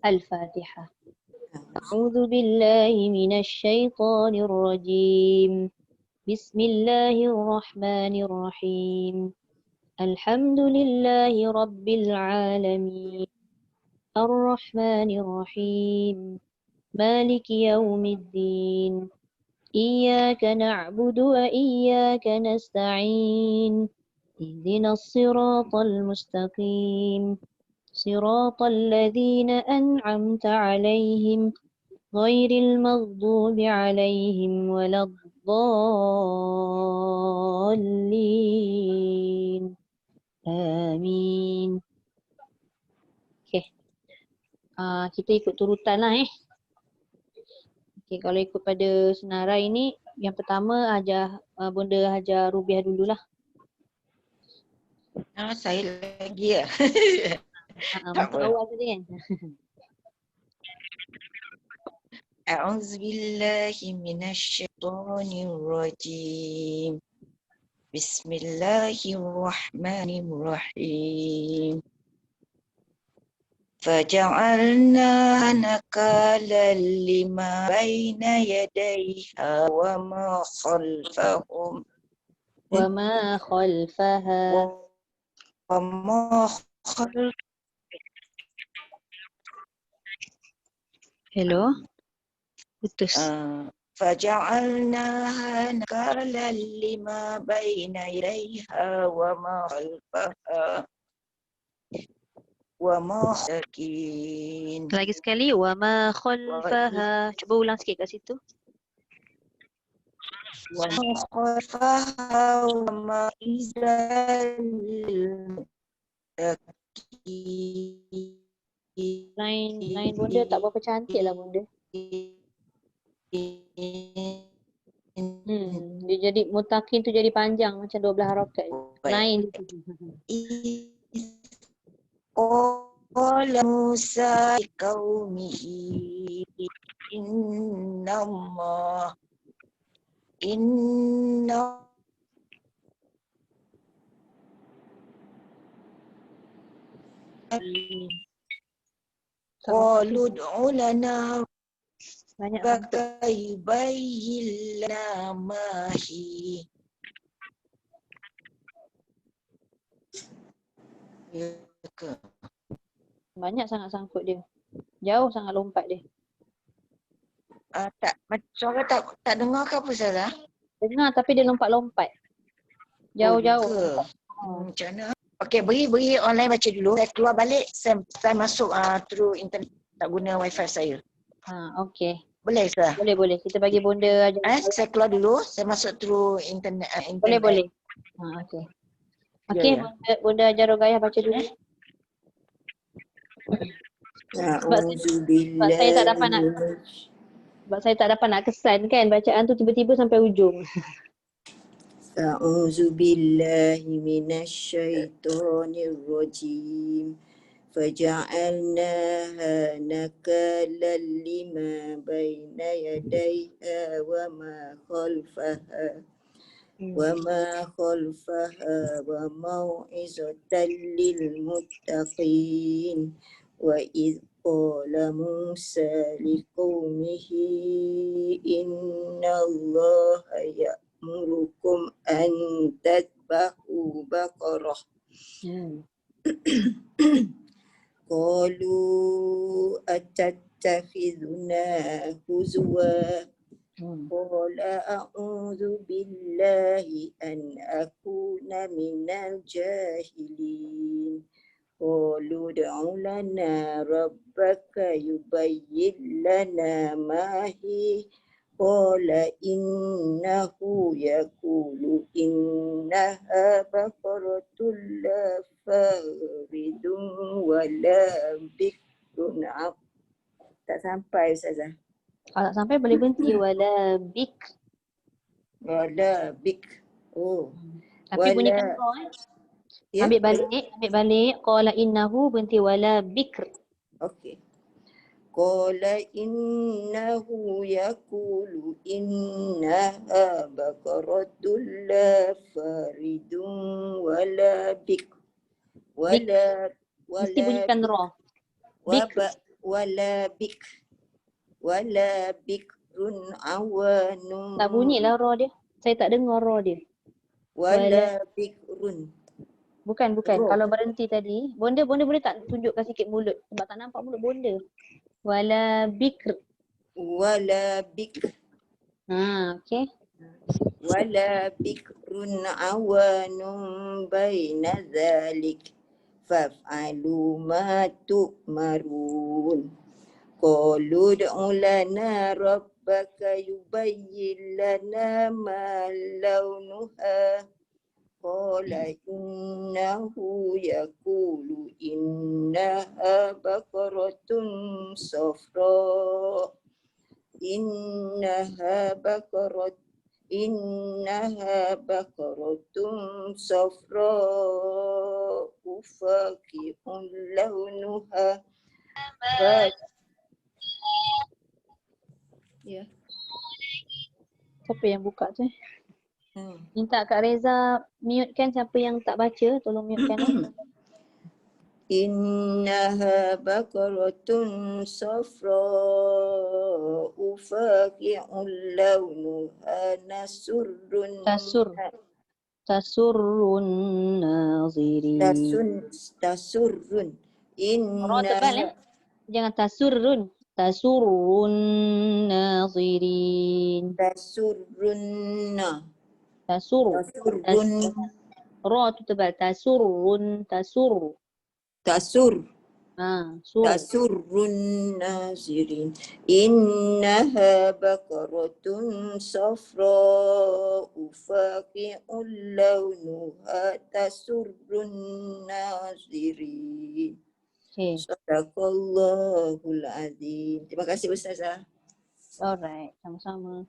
Al-Fatihah. A'udzu billahi minasy syaithanir rajim. Bismillahirrahmanirrahim. Alhamdulillahi rabbil alamin. Ar-Rahmanir Rahim. Maliki yaumiddin. Iyyaka na'budu wa iyyaka nasta'in. Ihdinas siratal mustaqim. Siratal ladzina an'amta 'alaihim ghairil maghdubi 'alaihim waladdallin. Amin. Okey. Kita ikut turutan lah Okey, kalau ikut pada senarai ni, yang pertama Bunda ajar Rubiah dululah. Saya lagi ya. Untuk awal tadi kan. A'udzubillahi minasyaitonirrajim. Bismillahirrahmanirrahim. فجعلناها نكالا لما بين يديها وما خلفهم وما خلفها. وما خلف. Hello? Putus. فجعلناها نكالا لما بين يديها وما خلفها وما سكين. Lagi sekali. وما خلفها. Cuba ulang sikit kat situ. وما خلفها وما للمتقين. Lain Bunda tak berapa cantik lah Bunda. Dia jadi mutakin tu jadi panjang macam 12 harakat. Lain. Qala Musa liqaumihi inna qalu ud'u lana rabbaka yubayyin lana ma hi. Banyak sangat sangkut dia. Jauh sangat lompat dia. Suara tak dengar ke apa salah? Dengar tapi dia lompat-lompat. Jauh-jauh. Macam mana? Okey, beri online baca dulu. Saya keluar balik, saya masuk through internet, tak guna wifi saya. Okey. Boleh ke? Boleh. Kita bagi Bunda aja. Saya keluar dulu, saya masuk through internet. Boleh. Okey. Okey, Ya. Bunda ajar Rogayah baca dulu. Sebab saya tak dapat nak kesan kan bacaan tu tiba-tiba sampai ujung. A'udzu billahi minasyaitonir rajim. Faja'alnaha nakalan lima baina yadayha wa ma khalfaha wa mau'izatan lil muttaqin. Wa idh qala Musa liqaumihi innallaha ya'murukum an tadbahu baqarah. Qalu atattakhiduna huzwa. Qala a'udzu billahi an akuna minal jahilin. Qalu ud'u lana rabbaka yubayyin lana ma hi. Qala innahu yaqulu innaha baqaratun la faridun wa la bikrun. Tak sampai Ustazah. Kalau tak sampai boleh berhenti. Wala bik. Tapi bunyikan ko Ya, ambil balik. Qala innahu berhenti wala bikr. Okey. Qala innahu yaqulu innaha baqaratun la faridun wala bik. Mesti bunyikan ra. Bikr. wala bikrun awanum Tak bunyilah ra dia. Saya tak dengar ra dia. wala bikrun. Bukan. Ra. Kalau berhenti tadi, bonda boleh tak tunjukkan sikit mulut sebab tak nampak mulut bonda. Wala bikr. Wala bikr. Okey. Wala bikrun awanum baina dhalik faf'alu ma tu'marun. Qalu ud'u lana rabbaka yubayyin lana ma launuha. Qala innahu yaqulu innaha baqaratun safra. Innaha baqaratun safra faqi'un launuha. Ya. Siapa yang buka tu? Minta Kak Reza mute kan siapa yang tak baca, tolong mute kan. Innaha baqaratun safra faqi'un launuha Tasurrun nazirin. tasurrun. Ra tebal Jangan tasurrun. Tasurrun nazirin. Tasurrunna. Tasur. Ra tu tebal. Tasurrun. Tasur. Tasur. Sur. Tasurrun nazirin. Innaha baqaratun safra faqi'un launuha tasurrun nazirin. Okay. Sadaqallahul azim. Terima kasih Ustazah. Alright. Sama-sama.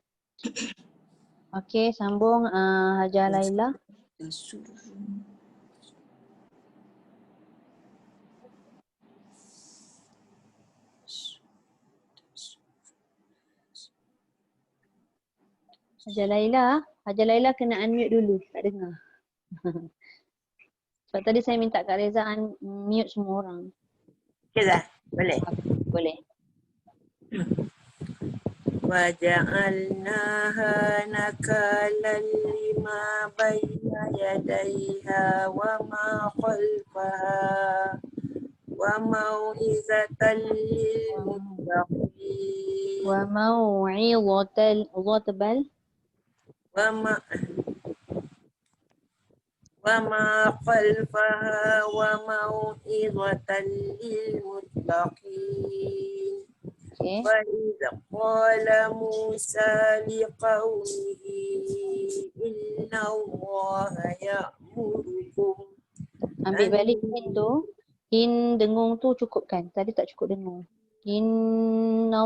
Okay, sambung Hajar Laila. Tasurrun. Hajar Laila kena unmute dulu, tak dengar. Sebab tadi saya minta Kak Reza mute semua orang. Okay dah, boleh. Boleh. وجعلناها نكالا لما بين يديها وما خلفها وموعظة للمتقين وما خلفها وموعظة للمتقين. وإذ قال موسى لقومه إن الله يأمركم. Ambil balik hin tu. Hin dengung tu cukup kan? Tadi tak cukup dengung. Inna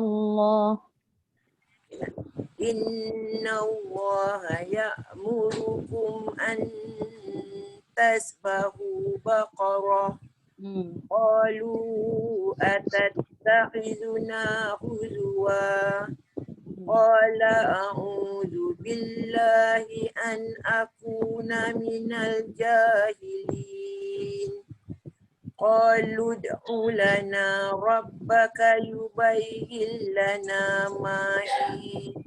Allah ya'murukum an tasbahu baqarah. Qalu atattakhiduna huzwa. Qala a'udzu billahi an akuna minal jahilin. Qalu ud'u lana rabbaka yubayyin lana ma hi.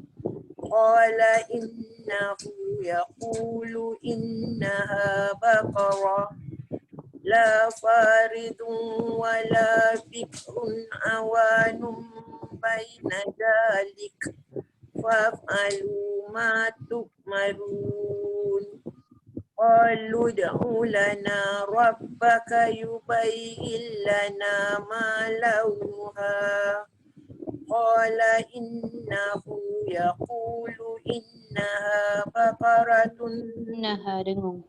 Qala innahu yaqulu innaha baqarah la faridun wala bikrun awanum baina dalik fa'alu ma tu'marun. Qalu ud'u lana rabbaka yubayyin lana ma launuha. Qala innahu yaqulu innaha baqaratun. Innaha dengung.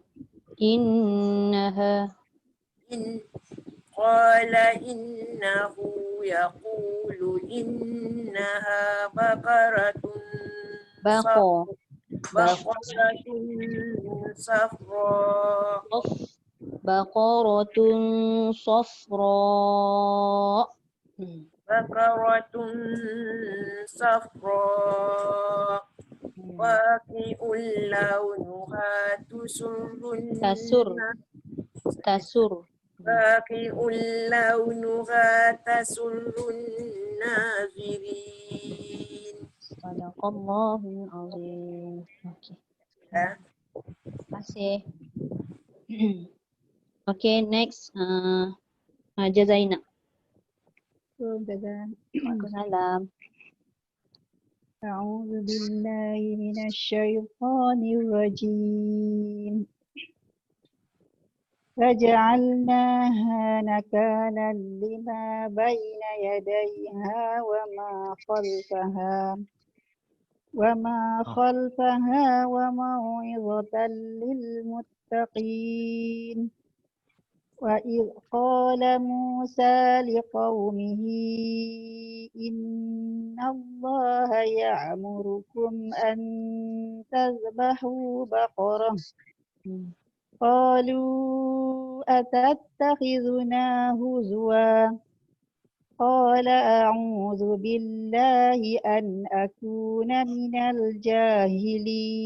Innaha. Qala innahu yaqulu innaha baqaratun. Baqaratun safra. Baqaratun safra. Baqaratun safra. Waqi'ul launuha tusurrun. Tasur. Faqi'ul launuha tasurrun nazirin. Sadaqallahul azim. Okey. Ya. Terima kasih. Okey, next. Haja Zainab. Waalaikumsalam. أعوذ بالله من الشيطان الرجيم فجعلناها نكالا لما بين يديها وما خلفها وموعظة للمتقين وإذ قال موسى لقومه إن الله يأمركم أن تذبحوا بقرة قالوا أتتخذنا هزوا قال أعوذ بالله أن أكون من الجاهلين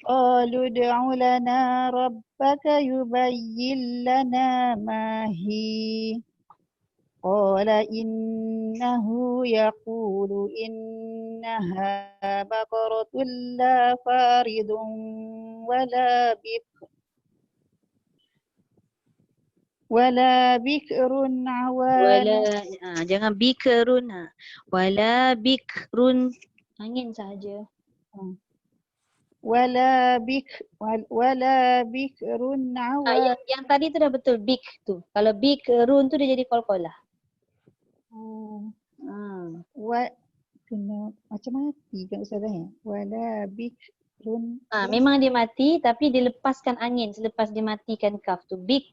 قالوا ادع لنا ربك يبين لنا ما هي قال إنه يقول إنها بقرة لا فارض ولا بكر عوان Jangan bikrun. Wala bikrun. Angin sahaja. ولا بكر عوان Yang tadi tu dah betul. Bik tu. Kalau bikrun tu dia jadi qalqalah. Kena macam mati kan Ustazah ya? Wala bikrun. Memang dia mati tapi dilepaskan angin selepas dia matikan kaf tu. Bik.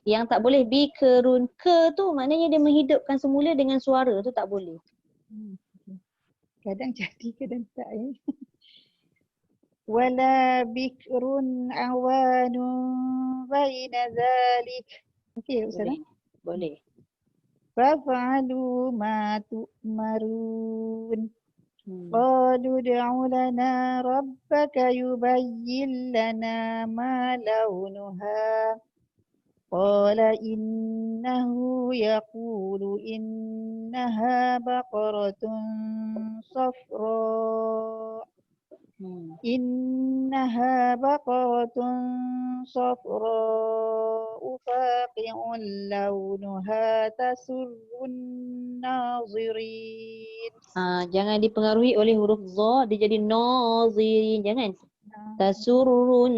Yang tak boleh bikrun. Ke tu maknanya dia menghidupkan semula dengan suara tu tak boleh. Kadang jadi kadang tak ya. Wala bikrun awanun baina zalik. Okey Ustazah. Boleh. فافعلوا ما تؤمرون قالوا ادع لنا ربك يبين لنا ما لونها قال إنه يقول إنها بقرة صفراء فاقع لونها تسر الناظرين. Jangan dipengaruhi oleh huruf za, dia jadi nazirin. Jangan. Tasurrun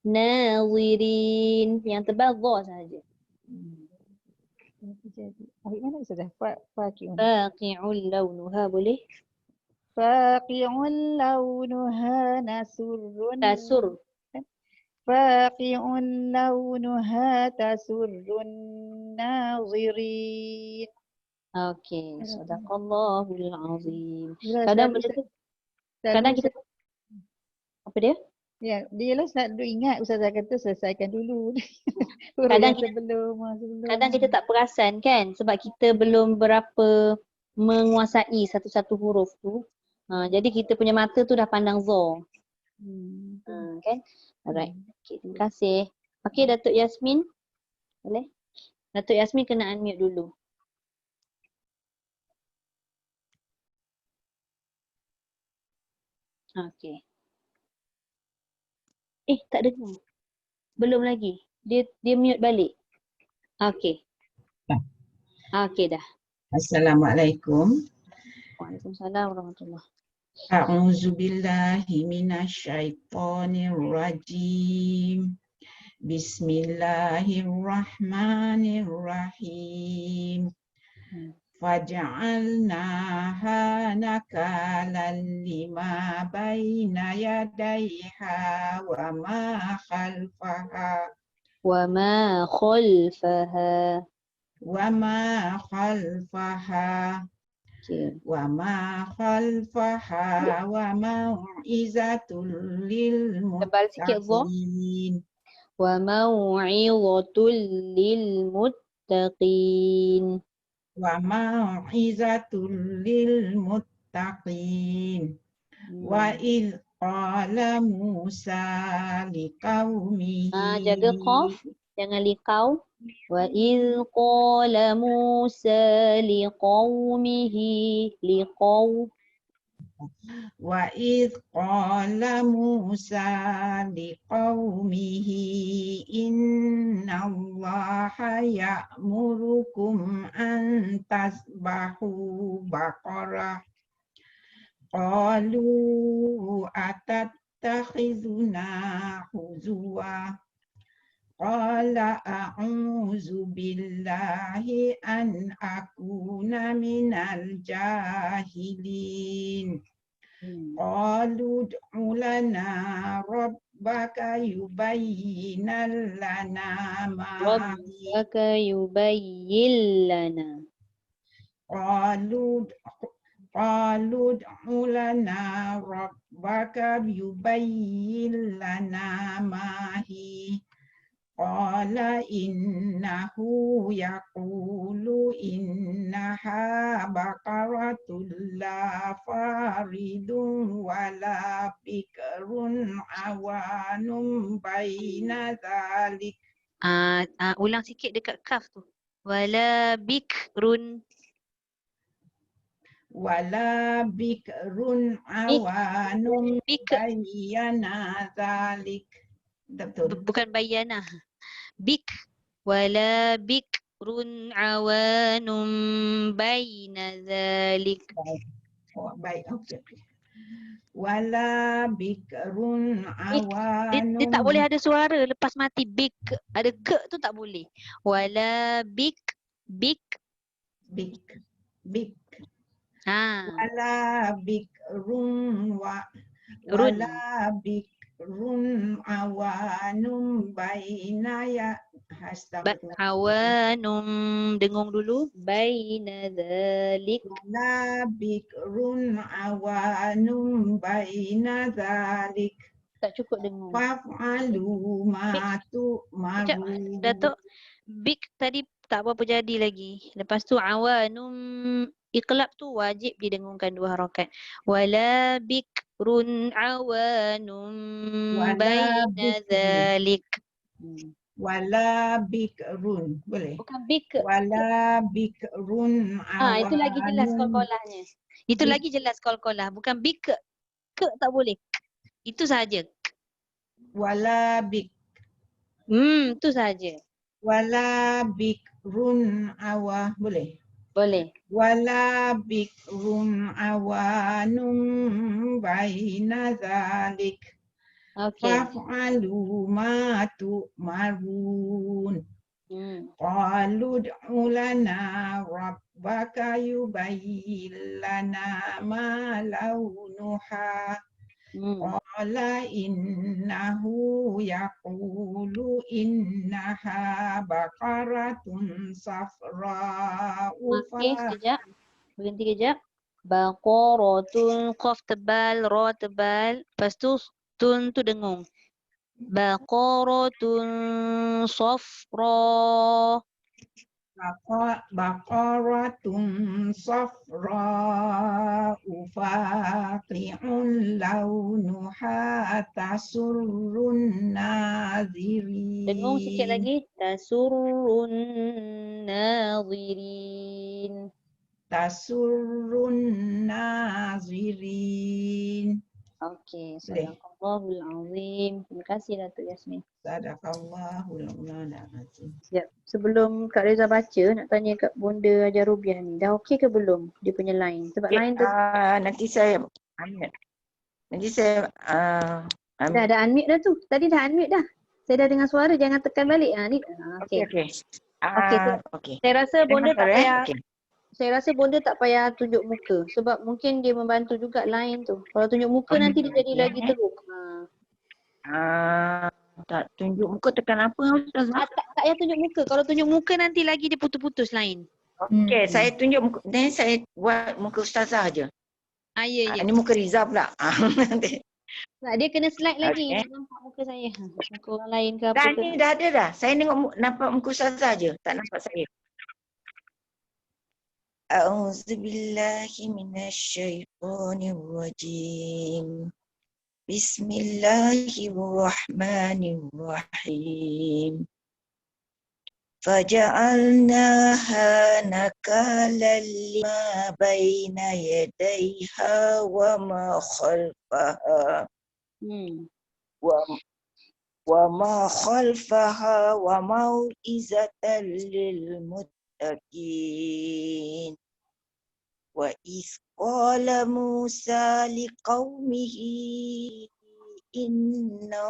nazirin. Yang tebal za sahaja. Jadi, mana sudah? Faqi'un launuha boleh? Faqi'un launuha nasurrun. Tasur. Faqi'un launuha tasurrun nazirin. Okey, sadaqallahul azim. Kadang kita apa dia? Ya, dia lah selalu ingat Ustazah kata selesaikan dulu. Kadang kita tak perasan kan sebab kita belum berapa menguasai satu-satu huruf tu. Jadi kita punya mata tu dah pandang za. Kan? Alright. Okay, terima kasih. Okey, Datuk Yasmin. Boleh? Datuk Yasmin kena unmute dulu. Okey. Tak dengar. Belum lagi. Dia mute balik. Okey. Okey dah. Assalamualaikum. Waalaikumsalam warahmatullahi. A'udzu billahi minasyaitonir rajim. Bismillahirrahmanirrahim. Faja'alnaha nakalan lima baina yadayha wa ma khalfaha. Wa ma khalfaha. Wa ma khalfaha wa mau'izatul lil muttaqin. Wa mau'izatul lil muttaqin. Wa mau'izatul lil muttaqin. Wa idh qala Musa liqaumihi. Jaga qaf, jangan liqau. Wa idh qala Musa liqaumihi liqau. Wa idh qala Musa liqaumihi inna Allaha ya'murukum an tasbahu baqarah. Qalu atattakhizuna huzwa. Qala a'udzu billahi an akuna minal jahilin. Qalu ud'u lana rabbaka yubayyinan lana ma Rabbaka yubayyin lana. Qalu ud'u lana rabbaka yubayyin lana ma hi. Qala innahu yaqulu innaha baqaratul la faridun wala bikrun awanum baina dhalik. Ulang sikit dekat kaf tu. Wala bikrun. Wala bikrun awanum baina dhalik. Betul. Bukan bayana. Bik. Wala bikrun awanum baina dhalik. Oh, baik, okey. Wala bikrun Dia tak awanum. boleh ada suara lepas mati bik. Ada ke tu tak boleh. Wala bik. Bik. Wala bikrun wala bikrun awanum baina ya awanum dengung dulu. Baina dhalik. Wala bikrun awanum baina dhalik. Tak cukup dengung. Fa'alu ma tu'maru. Datuk, bik tadi tak apa-apa jadi lagi. Lepas tu awanum iqlab tu wajib didengungkan 2 harakat. Wala bikrun awanum baina dhalik. Wala bikrun. Boleh? Bukan bik. Wala bikrun awanum. Itu lagi jelas qalqalahnya. Itu lagi jelas qalqalah. Bukan bik. Ke tak boleh. Itu saja. Wala bik. Tu saja. Wala bikrun boleh? Boleh. Wala bikrun awanum baina dhalik. Okey. Fa'alu ma tu'marun. Qalu ud'u lana rabbaka yubayyin lana ma launuha. Qala innahu yaqulu innaha baqaratun safra'u. Okey, sekejap. Berhenti kejap. Baqaratun, qaf tebal, ra tebal. Lepas tu tun tu dengung. Baqaratun safra. Baqaratun safra'u faqi'un launuha tasurrun nazirin. Dengung sikit lagi. Tasurrun nazirin. Tasurrun nazirin. Okey, sadaqallahul azim. Terima kasih Datuk Yasmin. Sadaqallahul azim. Sekejap. Sebelum Kak Reza baca, nak tanya Kak Bonda Hajar Rubiah ni. Dah okey ke belum dia punya line? Sebab line tu Nanti saya unmute. dah ada unmute dah tu. Tadi dah unmute dah. Saya dah dengar suara, jangan tekan balik. Ni. Okey. Okey. Saya rasa Bonda tak payah. Okey. Saya rasa Bonda tak payah tunjuk muka sebab mungkin dia membantu juga line tu. Kalau tunjuk muka nanti dia jadi lagi teruk. Tak tunjuk muka tekan apa Ustazah? Tak payah tunjuk muka. Kalau tunjuk muka nanti lagi dia putus-putus line. Okey, saya tunjuk muka. Then saya buat muka Ustazah aje. Ya. Ini muka Riza pula. Tak, dia kena slide lagi. Tak nampak muka saya. Muka orang lain ke apa Dah ke. ni dah ada dah. Saya nampak muka Ustazah aje. Tak nampak saya. A'udzubillahi minasyaitonirrajim. Bismillahirrahmanirrahim. Faja'alnaha nakalan lima baina yadayha wa ma khalfaha wa ma khalfaha wa mau'izatan lil muttaqin. Wa iz qala Musa liqaumihi Inna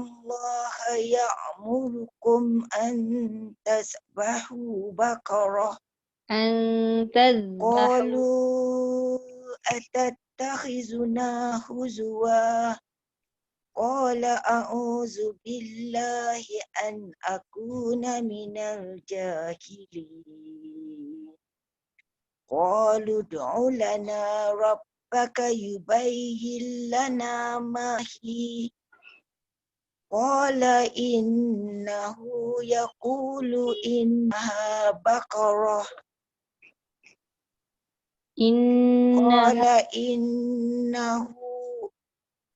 Allah ya'murukum an tasbahu baqarah. Qalu atattakhizuna huzwa. Qala a'udzu billahi an akuna minal jahilin. Qalu ud'u lana rabbaka yubayyin lana ma hi. Qala innahu yaqulu innaha baqarah.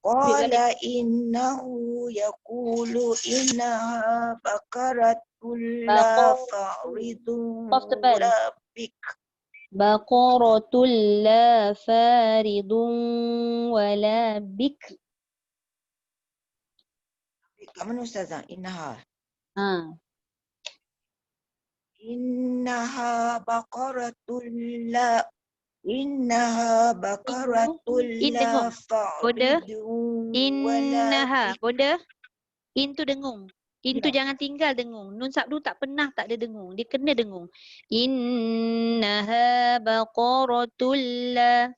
Qala innahu yaqulu innaha baqaratul la faridun wala bik. Baqaratul la faridun wala bikr. Kat mana Ustazah? Innaha. Ha. Innaha baqaratul la faridun Innaha. wala Bonda. In tu dengung. In tu Ya. jangan tinggal dengung. Nun sabdu tak pernah tak ada dengung. Dia kena dengung. Innaha baqaratul la.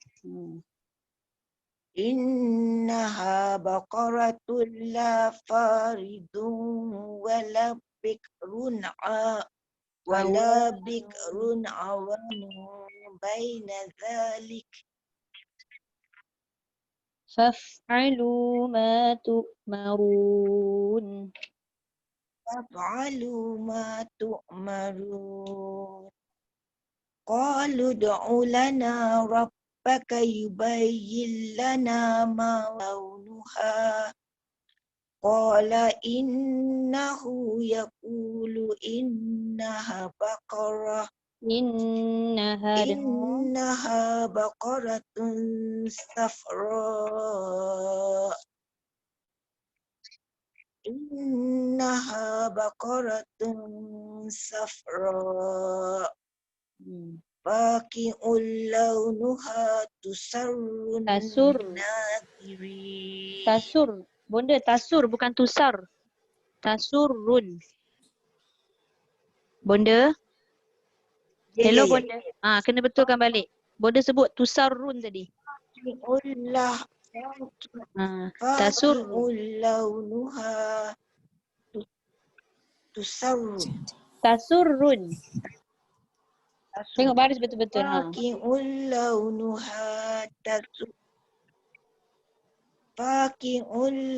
Innaha baqaratul la faridun wala bikrun awanun baina dhalik. Faf'alu ma tu'marun. Faf'alu ma tu'marun. Qalu ud'u lana rabbaka yubayyin lana ma launuha. Qala innahu yaqulu innaha baqarah. Innaha dengung. Innaha baqaratun safra. Innaha baqaratun safra. Faqi'ul launuha tusarrun Tasur. nadhirin. Tasur. Bonda tasur bukan tusar. Tasurrun. Bonda. Hello Bonda. Kena betulkan balik. Bonda sebut tusarrun tadi. Tasur. Faqi'ul launuha tusarrun. Tasurrun. Tengok baris betul-betul. Faqi'ul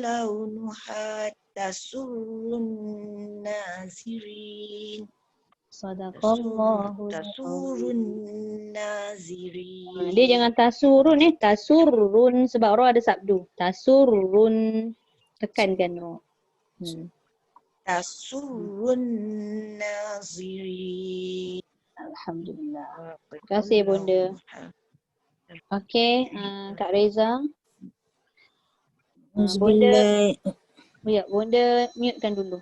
launuha tasurrun nazirin. Sadaqallahu Tasurun nazirin. Dia jangan tasurun tasurrun sebab ra ada sabdu. Tasurrun. Tekankan ra. Tasurun nazirin. Alhamdulillah. Terima kasih Bonda. Okey, Kak Reza. Bonda. Ya, Bonda mute-kan dulu.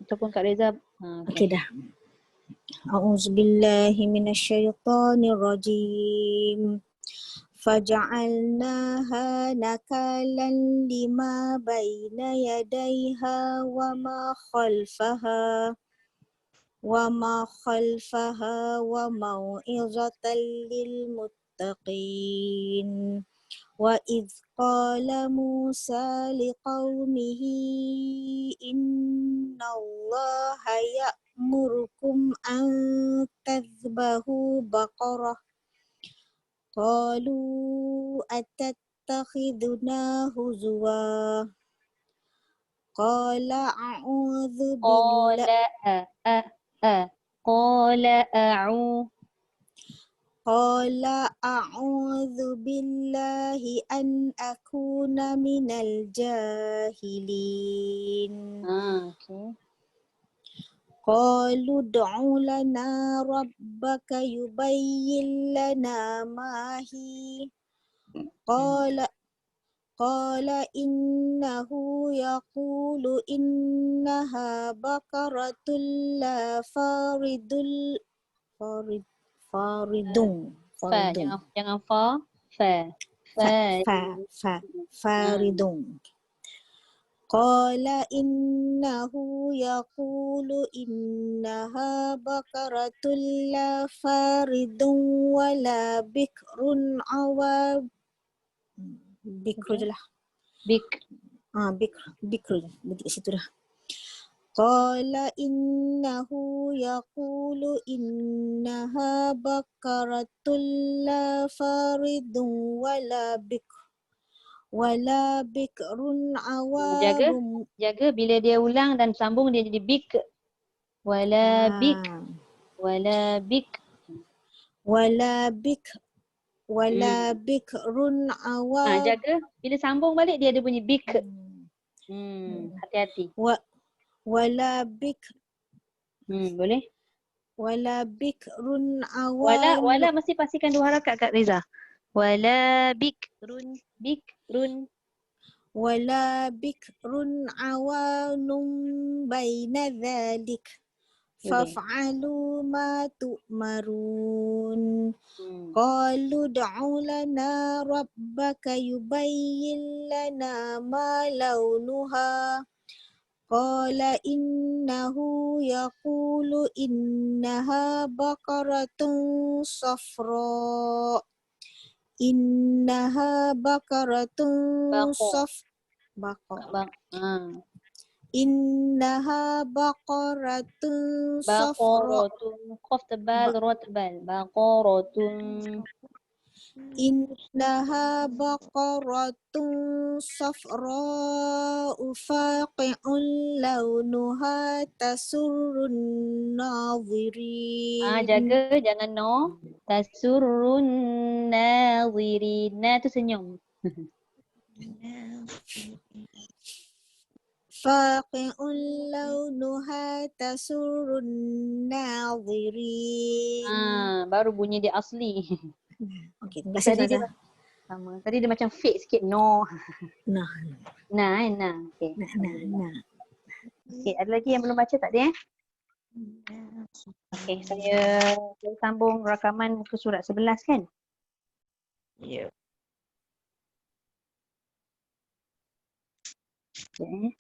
Ataupun Kak Reza. Okey dah. A'udzubillahi minasyaitonirrajim. Faja'alnaha nakalan lima baina yadayha wa ma khalfaha wa mau'izatan lil muttaqin. Wa idh qala Musa liqaumihi inna Allaha ya'murukum an tadhbahu baqarah. Qalu atattakhiduna huzwa. Qala a'udzu billahi. Qala a'u. قال أعوذ بالله أن أكون من الجاهلين Okay. قالوا ادع لنا ربك يبين لنا ما هي قال إنه يقول إنها بقرة لا فارض Fa, jangan fa. Fa. فارض قال إنه يقول إنها بقرة لا فارض ولا بكر عوام بكر je lah. Bik. بكر berhenti kat situ dah. قال إنه يقول إنها بقرة لا فارض ولا بكر عوام Jaga bila dia ulang dan sambung dia jadi bik. Wala bik. Wala bik. ولا بكر عوام Jaga bila sambung balik dia ada bunyi bik. Hati-hati. ولا بكر Boleh? ولا بكر عوام Wala mesti pastikan 2 harakat Kak Reza. Wala bikrun. ولا بكر عوان بين ذلك فافعلوا ما تؤمرون قالوا ادع لنا ربك يبين لنا ما لونها قال إنه يقول إنها بقرة صفراء إنها بقرة إنها بقرة صفراء Baqaratun. Qaf tebal, ra tebal. Baqaratun. إنها بقرة صفراء فاقع لونها تسر الناظرين Jaga jangan no. Tasurrun nazirin. Na tu senyum. فاقع لونها تسر الناظرين. Baru bunyi dia asli. Okey, terima kasih Tadi dia Ustazah. sama. Tadi dia macam fake sikit. No. Nah. Nah. Okay. Nah. Okay, ada lagi yang belum baca tak dia? Okay, saya sambung rakaman muka surat 11 kan? Ya. Okay.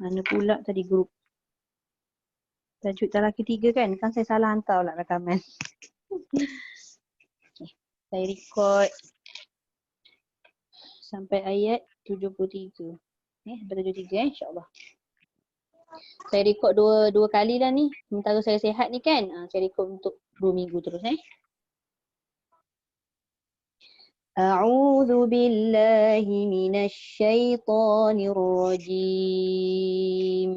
Mana pula tadi grup? Tajuk talaki 3 kan? Kan saya salah hantar pula rakaman. Okay. Saya record sampai ayat 73. Sampai 73 insyaAllah. Saya record dua kali dah ni. Sementara saya sihat ni kan. Saya record untuk 2 minggu terus أعوذ بالله من الشيطان الرجيم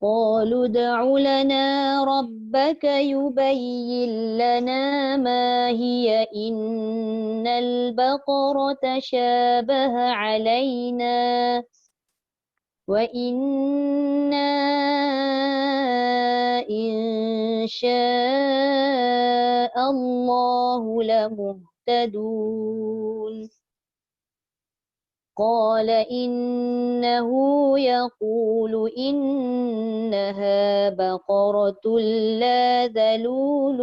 قالوا ادع لنا ربك يبين لنا ما هي إن البقرة شابه علينا وإنا إن شاء الله لمهتدون قال إنه يقول إنها بقرة لا ذلول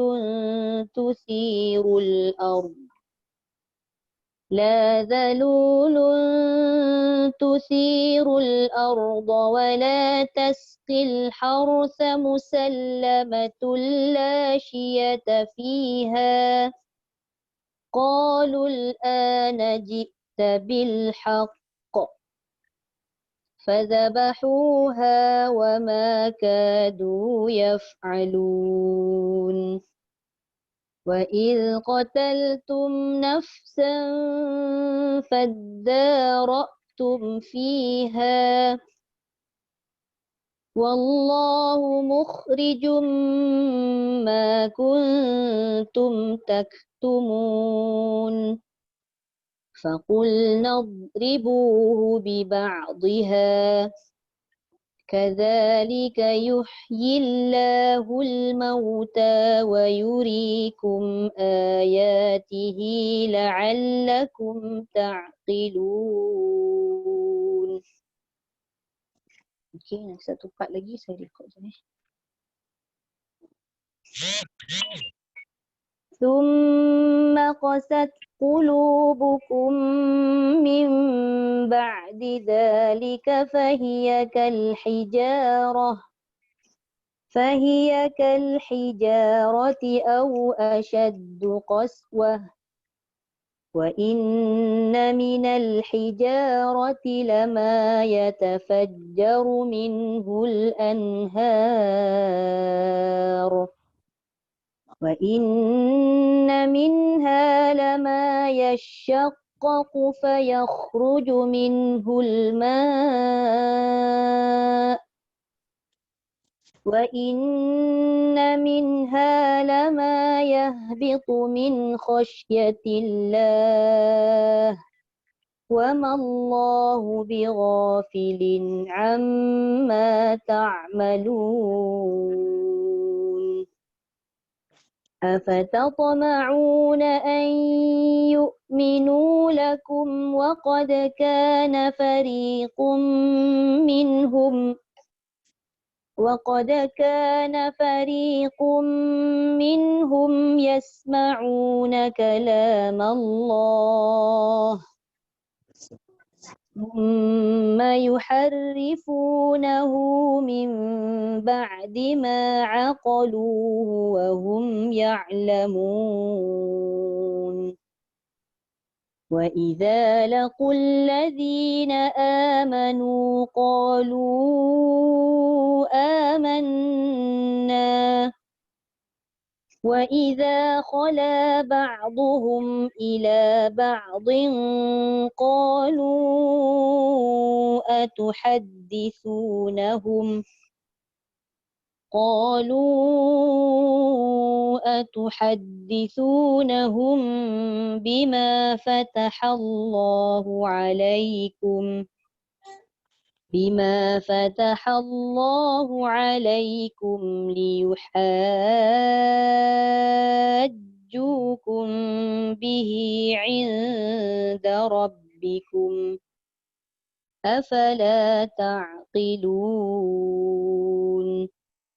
تثير الأرض ولا تسقي الحرث مسلمة لا شية فيها قالوا الآن جئت بالحق فذبحوها وما كادوا يفعلون وإذ قتلتم نفسا فادارأتم فيها والله مخرج ما كنتم تكتمون فقلنا اضربوه ببعضها كذلك يحيي الله الموتى ويريكم آياته لعلكم تعقلون. Okey, nanti satu part lagi saya record sini. ثم قست قلوبكم من بعد ذلك فهي كالحجارة أو أشد قسوة وإن من الحجارة لما يتفجر منه الأنهار وإن منها لما يشقق فيخرج منه الماء وإن منها لما يهبط من خشية الله وما الله بغافل عما تعملون أفتطمعون أن يؤمنوا لكم وقد كان فريق منهم يسمعون كلام الله ثم يحرفونه من بعد ما عقلوه وهم يعلمون وإذا لقوا الذين آمنوا قالوا آمنا وإذا خلا بعضهم إلى بعض قالوا أتحدثونهم بما فتح الله عليكم ليحاجوكم به عند ربكم أفلا تعقلون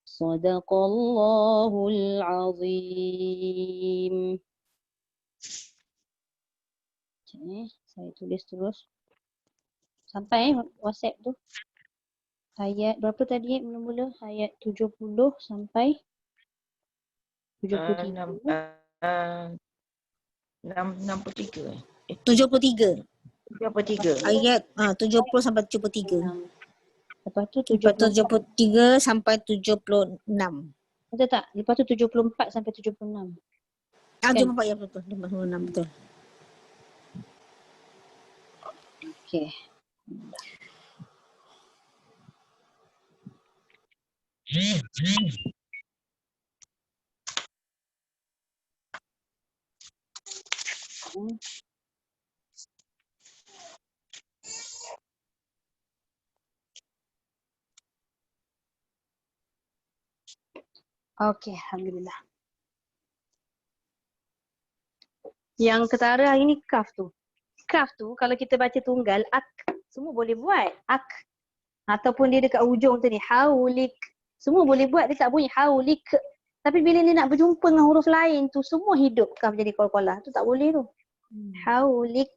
صدق الله العظيم. Okay, saya tulis terus sampai WhatsApp tu. Ayat berapa tadi mula-mula? Ayat 70 sampai 73. 63. 73. 73. Ayat 70 sampai 73. Lepas tu 73 sampai 76. Betul tak? Lepas tu 74 sampai 76. Kan? 74 ya betul. 56 betul. Okey. Okey, alhamdulillah. Yang ketara hari ni kaf tu. Kaf tu kalau kita baca tunggal ak semua boleh buat. Ak ataupun dia dekat ujung tu ni haulik. Semua boleh buat, dia tak bunyi haulik. Tapi bila dia nak berjumpa dengan huruf lain tu semua hidup kaf jadi qalqalah. Tu tak boleh tu. Haulik.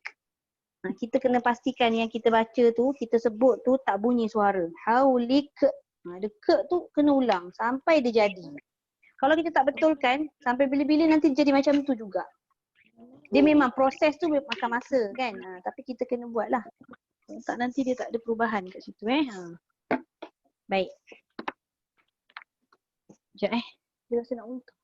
Kita kena pastikan yang kita baca tu, kita sebut tu tak bunyi suara. Haulik. Ada ke tu kena ulang sampai dia jadi. Kalau kita tak betulkan, sampai bila-bila nanti jadi macam tu juga. Dia memang proses tu makan masa kan. Tapi kita kena buat lah. Kalau tak nanti dia tak ada perubahan kat situ Baik. Sekejap dia rasa nak untung.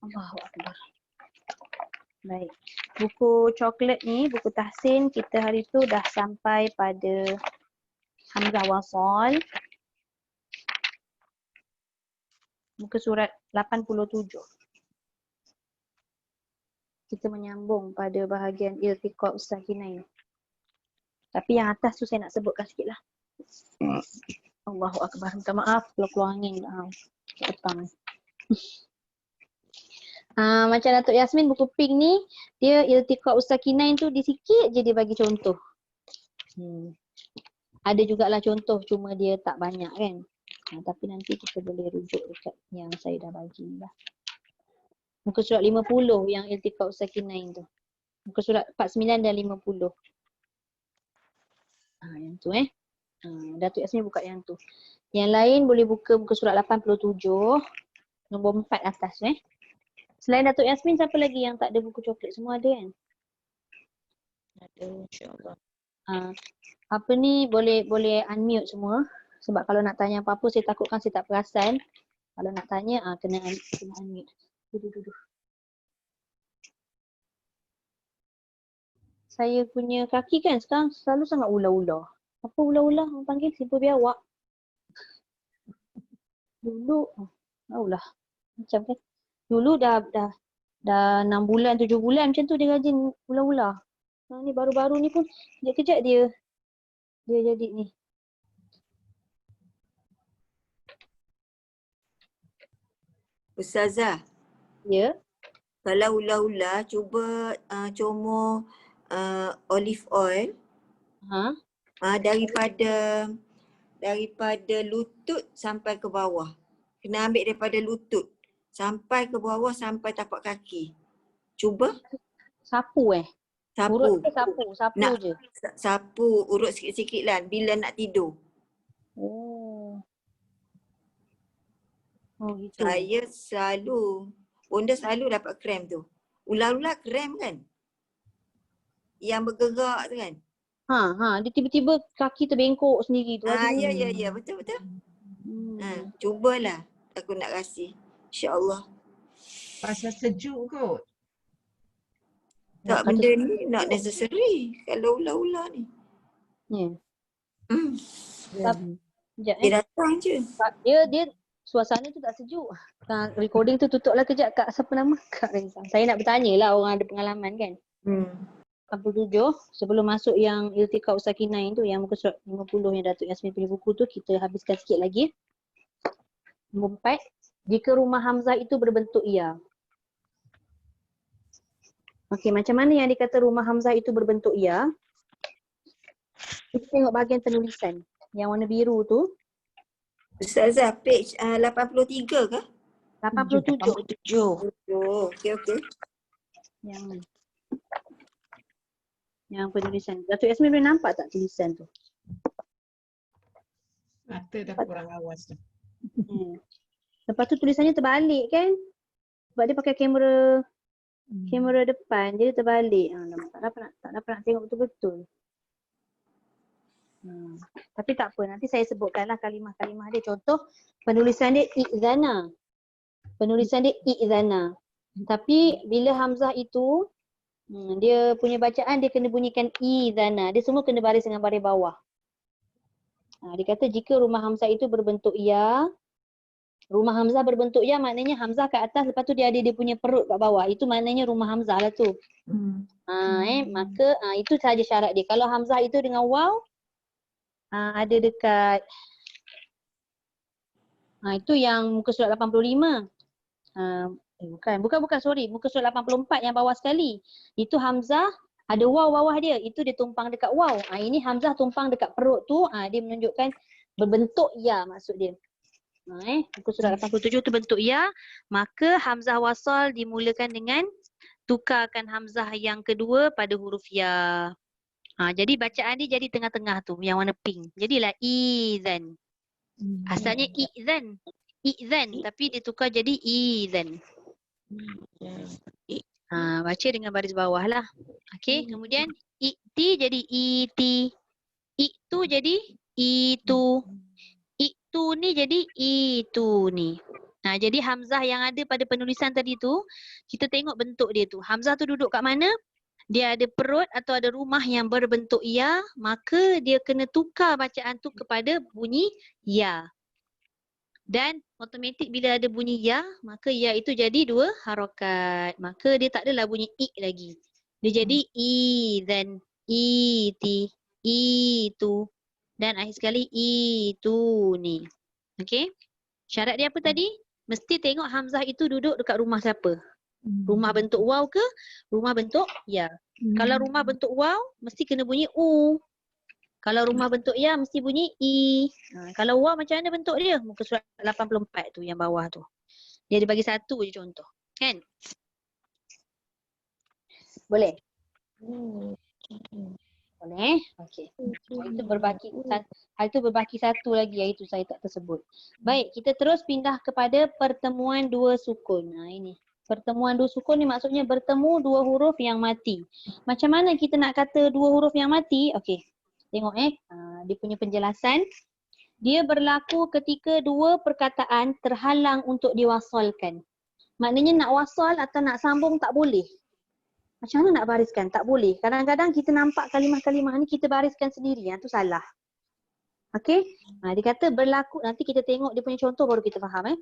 Allahu Akbar. Baik. Buku coklat ni, buku tahsin kita hari tu dah sampai pada hamzah wasal. Muka surat 87. Kita menyambung pada bahagian iltiqa sakinain. Tapi yang atas tu saya nak sebutkan sikit lah. Allahu Akbar. Minta maaf kalau keluar angin kat depan. Macam Datuk Yasmin buku pink ni, dia iltiqa sakinain tu di sikit je dia bagi contoh. Ada jugalah contoh, cuma dia tak banyak kan. Tapi nanti kita boleh rujuk dekat yang saya dah bagi ni lah. Muka surat 50 yang iltiqa sakinain tu. Muka surat 49 dan 50. Yang tu Datuk Yasmin buka yang tu. Yang lain boleh buka muka surat 87. Nombor 4 atas Selain Datuk Yasmin, siapa lagi yang tak ada buku coklat? Semua ada kan? Ada, insyaAllah. Apa ni boleh unmute semua. Sebab kalau nak tanya apa-apa, saya takutkan saya tak perasan. Kalau nak tanya, kena unmute. Duduk. Saya punya kaki kan sekarang selalu sangat ular-ular. Apa ular-ular? Orang panggil simpul biawak. Dulu, tahulah. Macam kan. Dulu dah 6 bulan, 7 bulan macam tu dia rajin ular-ular. Ni baru-baru ni pun kejap-kejap dia jadi ni. Ustazah, Ya. kalau ular-ular cuba comor olive oil daripada lutut sampai ke bawah. Kena ambil daripada lutut sampai ke bawah sampai tapak kaki. Cuba Sapu sapu. Urut ke sapu Nak- je. Sapu urut sikit-sikit lah bila nak tidur. Oh gitu. Saya Bonda selalu dapat krem tu. Ular-ular krem kan? Yang bergerak tu kan? Dia tiba-tiba kaki terbengkok sendiri tu. Ya, betul-betul. Cubalah. Aku nak kasih. InsyaAllah. Pasal sejuk kot. Tak, benda ni not necessary kalau ular-ular ni. Ya. Sekejap Dia datang je. Dia suasana tu tak sejuk. Recording tu tutuplah kejap Kak. Siapa nama? Kak Reza. Saya nak bertanya lah orang ada pengalaman kan. 47 sebelum masuk yang iltiqa sakinain tu, yang muka surat 50 yang Datuk Yasmin punya buku tu, kita habiskan sikit lagi. Nombor 4. Jika rumah hamzah itu berbentuk ia. Okey, macam mana yang dikata rumah hamzah itu berbentuk ia? Kita tengok bahagian penulisan. Yang warna biru tu. Ustazah, page 83 ke? 87. 87. Oh, okey. Yang penulisan. Datuk Yasmin boleh nampak tak tulisan tu? Mata dah kurang awas tu. Lepas tu tulisannya terbalik kan? Sebab dia pakai kamera depan, dia terbalik. Tak dapat nak tengok betul-betul. Tapi tak apa, nanti saya sebutkanlah kalimah-kalimah dia. Contoh, penulisan dia i'zana. Tapi bila hamzah itu, dia punya bacaan dia kena bunyikan i'zana. Dia semua kena baris dengan baris bawah. Dia kata jika rumah hamzah itu berbentuk ya. Rumah hamzah berbentuk ya maknanya hamzah kat atas, lepas tu dia ada dia punya perut kat bawah. Itu maknanya rumah hamzah lah tu. Maka itu sahaja syarat dia. Kalau hamzah itu dengan waw, ada dekat itu yang muka surat 85. Bukan sorry, muka surat 84 yang bawah sekali. Itu hamzah ada waw bawah dia, itu dia tumpang dekat waw. Ini hamzah tumpang dekat perut tu, dia menunjukkan berbentuk ya maksud dia. Muka surat 87 tu bentuk ya, maka hamzah wasal dimulakan dengan tukarkan hamzah yang kedua pada huruf ya. Jadi bacaan dia jadi tengah-tengah tu yang warna pink. Jadilah izan. Asalnya izan tapi dia tukar jadi izan. Baca dengan baris bawah lah. Okey, kemudian iti jadi iti. Itu jadi itu. Itu ni jadi itu ni. Jadi hamzah yang ada pada penulisan tadi tu, kita tengok bentuk dia tu. Hamzah tu duduk kat mana? Dia ada perut atau ada rumah yang berbentuk ya, maka dia kena tukar bacaan tu kepada bunyi ya. Dan automatik bila ada bunyi ya, maka ya itu jadi 2 harakat. Maka dia tak adalah bunyi i lagi. Dia jadi i, then iti, itu, dan akhir sekali itu ni. Okey? Syarat dia apa tadi? Mesti tengok hamzah itu duduk dekat rumah siapa? Rumah bentuk waw ke rumah bentuk ya? Kalau rumah bentuk waw, mesti kena bunyi u. Kalau rumah bentuk ya, mesti bunyi i. Kalau waw macam mana bentuk dia? Muka surat 84 tu yang bawah tu. Dia ada bagi satu je contoh. Kan? Boleh? Boleh? Okey. Hal itu berbaki satu lagi, iaitu saya tak tersebut. Baik, kita terus pindah kepada pertemuan 2 sukun. Ini. Pertemuan 2 sukun ni maksudnya bertemu 2 huruf yang mati. Macam mana kita nak kata 2 huruf yang mati? Okey. Tengok dia punya penjelasan. Dia berlaku ketika 2 perkataan terhalang untuk diwasalkan. Maknanya nak wasal atau nak sambung tak boleh. Macam mana nak bariskan? Tak boleh. Kadang-kadang kita nampak kalimah-kalimah ni kita bariskan sendiri. Yang tu salah. Okey? Dia kata berlaku, nanti kita tengok dia punya contoh baru kita faham.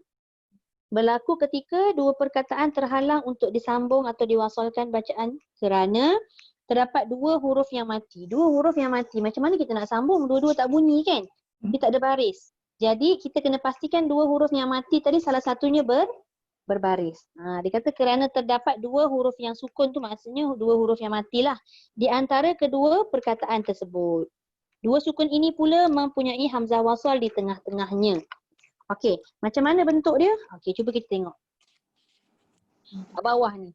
Berlaku ketika 2 perkataan terhalang untuk disambung atau diwasalkan bacaan kerana terdapat 2 huruf yang mati. 2 huruf yang mati. Macam mana kita nak sambung? Dua-dua tak bunyi kan? Dia tak ada baris. Jadi kita kena pastikan 2 huruf yang mati tadi salah satunya berbaris. Dia kata kerana terdapat 2 huruf yang sukun tu maksudnya 2 huruf yang matilah di antara kedua perkataan tersebut. 2 sukun ini pula mempunyai hamzah wasal di tengah-tengahnya. Okey, macam mana bentuk dia? Okey, cuba kita tengok. Kat bawah ni.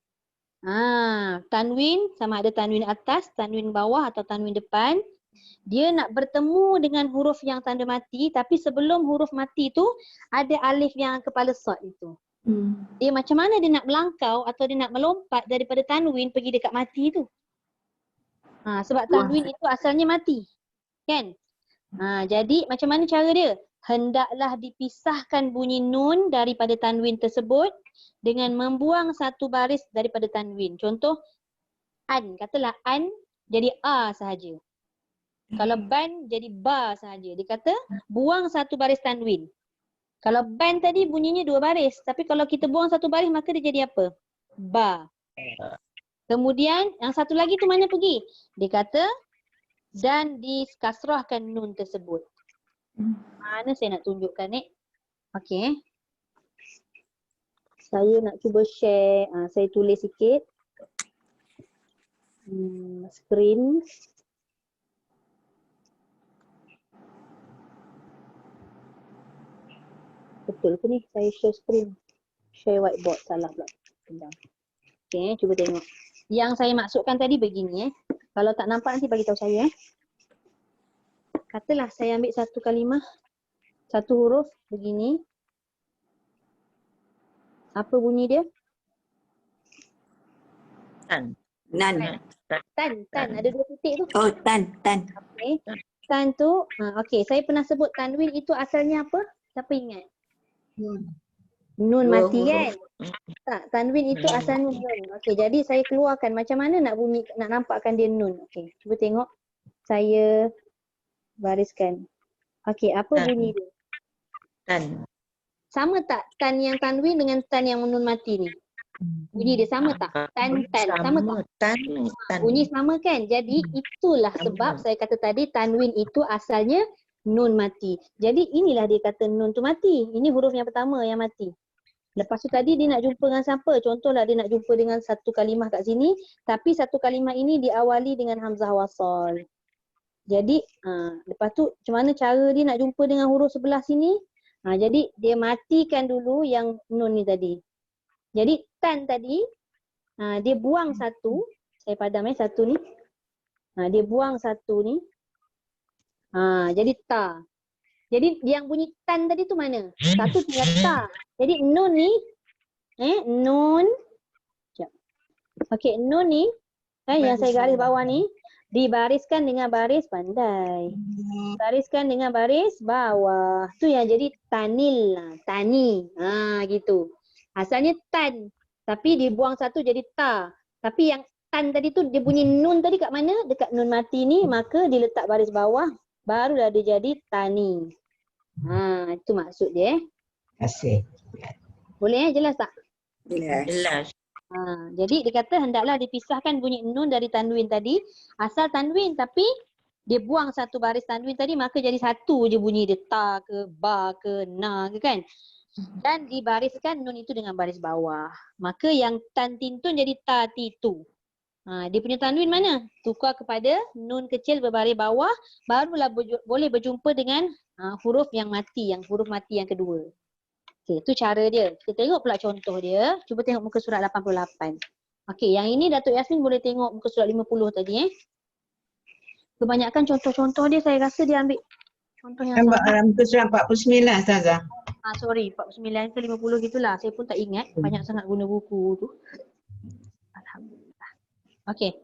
Tanwin sama ada tanwin atas, tanwin bawah atau tanwin depan. Dia nak bertemu dengan huruf yang tanda mati, tapi sebelum huruf mati tu ada alif yang kepala sad itu. Dia macam mana dia nak melangkau atau dia nak melompat daripada tanwin pergi dekat mati tu. Sebab tanwin itu asalnya mati. Kan? Jadi macam mana cara dia? Hendaklah dipisahkan bunyi nun daripada tanwin tersebut dengan membuang satu baris daripada tanwin. Contoh, an. Katalah an jadi a sahaja. Kalau ban jadi ba sahaja. Dia kata buang satu baris tanwin. Kalau ban tadi bunyinya 2 baris. Tapi kalau kita buang satu baris maka dia jadi apa? Ba. Kemudian yang satu lagi tu mana pergi? Dia kata dan dikasrahkan nun tersebut. Mana saya nak tunjukkan ni? Okey. Saya nak cuba share. Saya tulis sikit. Screen. Betul ke ni? Saya share screen. Share whiteboard. Salah pula. Okey, cuba tengok. Yang saya maksudkan tadi begini. Kalau tak nampak nanti bagi tahu saya. Katalah saya ambil satu kalimah. Satu huruf begini. Apa bunyi dia? Nan. Tan. Ada 2 titik tu. Oh, tan. Okey. Tan tu, okey. Saya pernah sebut tanwin itu asalnya apa? Siapa ingat? Nun mati kan? Tak, tanwin itu asalnya nun. Okey, jadi saya keluarkan macam mana nak bunyi, nak nampakkan dia nun. Okey, cuba tengok. Saya bariskan. Okey, apa bunyi dia? Tan. Sama tak tan yang tanwin dengan tan yang nun mati ni? Bunyi dia sama tak? Tan. Sama tak? Tan. Bunyi sama kan? Jadi itulah sebab saya kata tadi tanwin itu asalnya nun mati. Jadi inilah dia kata nun tu mati. Ini huruf yang pertama yang mati. Lepas tu tadi dia nak jumpa dengan siapa? Contohlah dia nak jumpa dengan satu kalimah kat sini. Tapi satu kalimah ini diawali dengan hamzah wasal. Jadi lepas tu macam mana cara dia nak jumpa dengan huruf sebelah sini? Jadi dia matikan dulu yang nun ni tadi. Jadi tan tadi dia buang satu. Saya padam satu ni. Dia buang satu ni. Jadi ta. Jadi yang bunyi tan tadi tu mana? Satu tinggal ta. Jadi nun ni nun. Okey, nun ni yang saya garis bawah ni Dibariskan dengan baris pandai. Bariskan dengan baris bawah. Tu yang jadi tanil lah. Tani. Gitu. Asalnya tan. Tapi dibuang satu jadi ta. Tapi yang tan tadi tu dia bunyi nun tadi kat mana? Dekat nun mati ni. Maka diletak baris bawah. Barulah dia jadi tani. Itu maksud dia. Terima kasih. Boleh jelas tak? Jelas. Jelas. Jadi dia kata hendaklah dipisahkan bunyi nun dari tanwin tadi. Asal tanwin tapi dia buang satu baris tanwin tadi maka jadi satu je bunyi dia ta ke ba ke na ke kan. Dan dibariskan nun itu dengan baris bawah. Maka yang tan tintun jadi ta titu. Dia punya tanwin mana? Tukar kepada nun kecil berbaris bawah barulah boleh berjumpa dengan huruf yang mati, huruf mati yang kedua. Okey, itu cara dia. Kita tengok pula contoh dia. Cuba tengok muka surat 88. Okey, yang ini Datuk Yasmin boleh tengok muka surat 50 tadi Kebanyakan contoh-contoh dia saya rasa dia ambil contoh yang sama. Muka surat 49 Ustazah. Sorry, 49 ke 50 gitulah. Saya pun tak ingat. Banyak sangat guna buku tu. Alhamdulillah. Okey.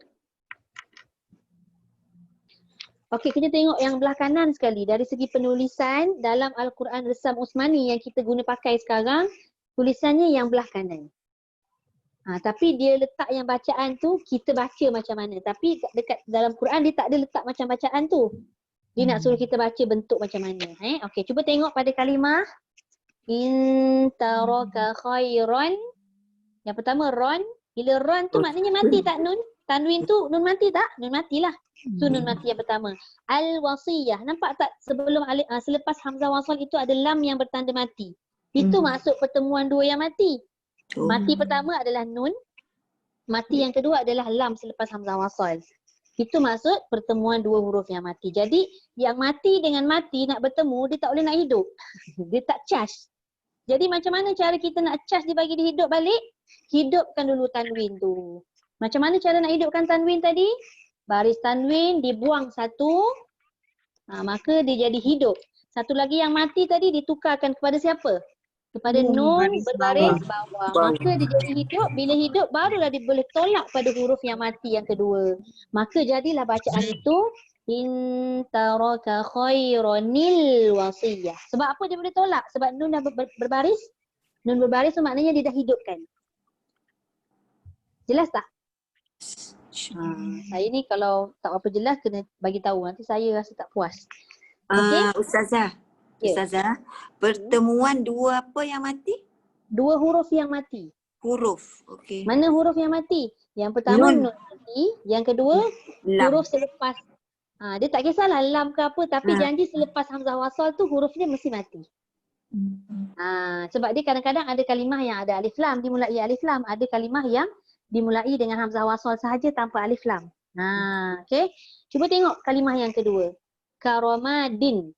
Okey, kita tengok yang belah kanan sekali. Dari segi penulisan dalam Al-Quran Resam Usmani yang kita guna pakai sekarang, tulisannya yang belah kanan. Tapi dia letak yang bacaan tu, kita baca macam mana. Tapi dekat dalam Quran dia tak ada letak macam bacaan tu. Dia nak suruh kita baca bentuk macam mana. Okey, cuba tengok pada kalimah. In taraka khairan. Yang pertama ron. Bila ron tu maknanya mati tak nun? Tanwin tu nun mati tak? Nun matilah. Tu nun mati yang pertama. Al-wasiyah. Nampak tak sebelum selepas hamzah wasal itu ada lam yang bertanda mati. Itu maksud pertemuan dua yang mati. Mati pertama adalah nun. Mati yang kedua adalah lam selepas hamzah wasal. Itu maksud pertemuan dua huruf yang mati. Jadi yang mati dengan mati nak bertemu dia tak boleh nak hidup. Dia tak charge. Jadi macam mana cara kita nak charge dia bagi dia hidup balik? Hidupkan dulu tanwin tu. Macam mana cara nak hidupkan tanwin tadi? Baris tanwin dibuang satu, maka dia jadi hidup. Satu lagi yang mati tadi ditukarkan kepada siapa? Kepada nun berbaris bawah. Maka dia jadi hidup. Bila hidup barulah dia boleh tolak pada huruf yang mati yang kedua. Maka jadilah bacaan itu in taraka khairanil wasiyah. Sebab apa dia boleh tolak? Sebab nun dah berbaris. Nun berbaris tu maknanya dia dah hidupkan. Jelas tak? Saya ni kalau tak apa jelas kena bagi tahu, nanti saya rasa tak puas. Okey? Ustazah. Ustazah, pertemuan dua apa yang mati? Dua huruf yang mati. Huruf. Okey. Mana huruf yang mati? Yang pertama nun mati, yang kedua Lam. huruf selepas. Dia tak kisahlah lam ke apa, tapi janji selepas hamzah wasal tu huruf dia mesti mati. Sebab dia kadang-kadang ada kalimah yang ada alif lam, dimulai alif lam, ada kalimah yang dimulai dengan hamzah wasal sahaja tanpa alif lam. Okey. Cuba tengok kalimah yang kedua. Karamadin.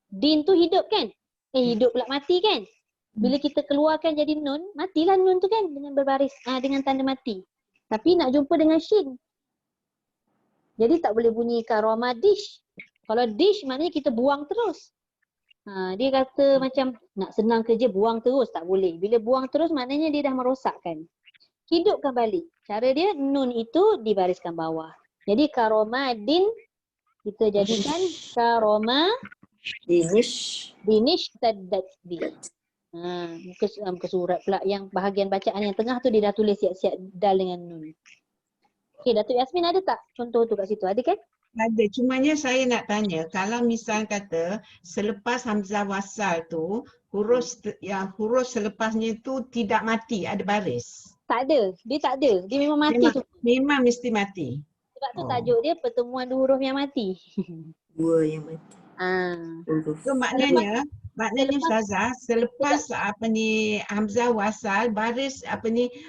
Din tu hidup kan? Hidup pula mati kan? Bila kita keluarkan jadi nun, matilah nun tu kan dengan berbaris, dengan tanda mati. Tapi nak jumpa dengan shin. Jadi tak boleh bunyi karamadish. Kalau dish maknanya kita buang terus. Dia kata macam nak senang kerja buang terus, tak boleh. Bila buang terus maknanya dia dah merosakkan. Hidupkan balik. Cara dia nun itu dibariskan bawah. Jadi karomadin kita jadikan dinish taddat bi. Muka surat pula yang bahagian bacaan yang tengah tu dia dah tulis siap-siap dal dengan nun. Okey, Datuk Yasmin ada tak contoh tu kat situ? Ada kan? Ada, cumanya saya nak tanya, kalau misal kata selepas hamzah wasal tu huruf selepasnya tu tidak mati, ada baris. Tak ada, dia tak ada. Dia memang mati tu. Memang mesti mati. Sebab tu tajuk dia pertemuan dua huruf yang mati. Dua yang mati. Huruf. So maknanya Ustazah, selepas hamzah wasal, baris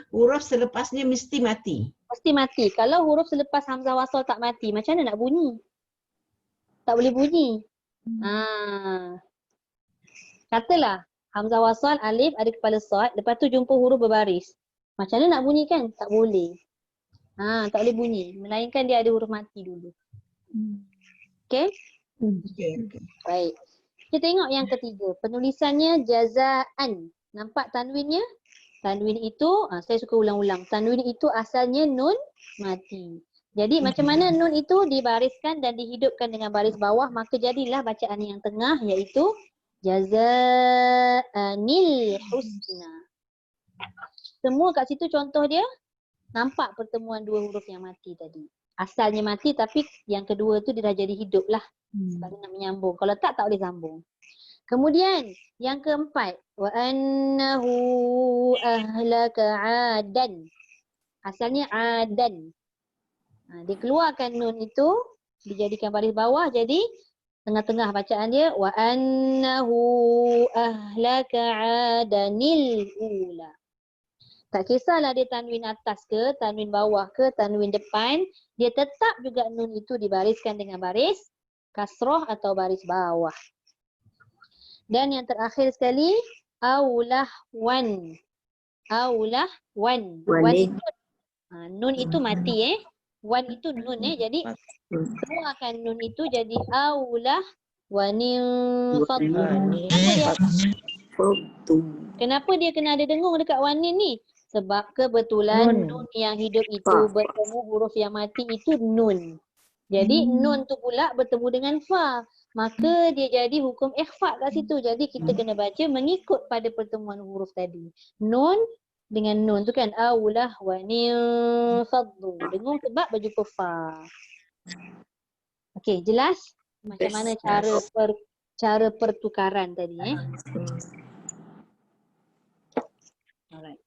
huruf selepasnya mesti mati. Mesti mati. Kalau huruf selepas hamzah wasal tak mati, macam mana nak bunyi? Tak boleh bunyi. Katalah hamzah wasal, alif, ada kepala sad, lepas tu jumpa huruf berbaris. Macam mana nak bunyi kan? Tak boleh. Tak boleh bunyi. Melainkan dia ada huruf mati dulu. Okey? Okey. Baik. Kita tengok yang ketiga. Penulisannya jazaan. Nampak tanwinnya? Tanwin itu, saya suka ulang-ulang. Tanwin itu asalnya nun mati. Jadi macam mana nun itu dibariskan dan dihidupkan dengan baris bawah, maka jadilah bacaan yang tengah iaitu jaza'anil husna. Semua kat situ contoh dia nampak pertemuan dua huruf yang mati tadi. Asalnya mati tapi yang kedua tu dia dah jadi hidup lah. Sebab dia nak menyambung. Kalau tak boleh sambung. Kemudian yang keempat, wa annahu ahlaka adan. Asalnya adan. Dikeluarkan nun itu, dijadikan baris bawah jadi tengah-tengah bacaan dia wa annahu ahlaka adanil ula. Tak kisahlah dia tanwin atas ke, tanwin bawah ke, tanwin depan, dia tetap juga nun itu dibariskan dengan baris kasrah atau baris bawah. Dan yang terakhir sekali, aulah wan. Aulah wan. Wan itu, nun itu mati Wan itu nun jadi keluarkan nun itu jadi aulah wanin fadlu. Kenapa dia kena ada dengung dekat wanin ni? Sebab kebetulan nun yang hidup itu bertemu huruf yang mati itu nun. Jadi nun tu pula bertemu dengan fa. Maka dia jadi hukum ikhfa kat situ. Jadi kita kena baca mengikut pada pertemuan huruf tadi. Nun dengan nun tu kan aulah wa nin fadlu. Dengung sebab berjumpa fa. Okey, jelas macam mana cara pertukaran tadi Alright.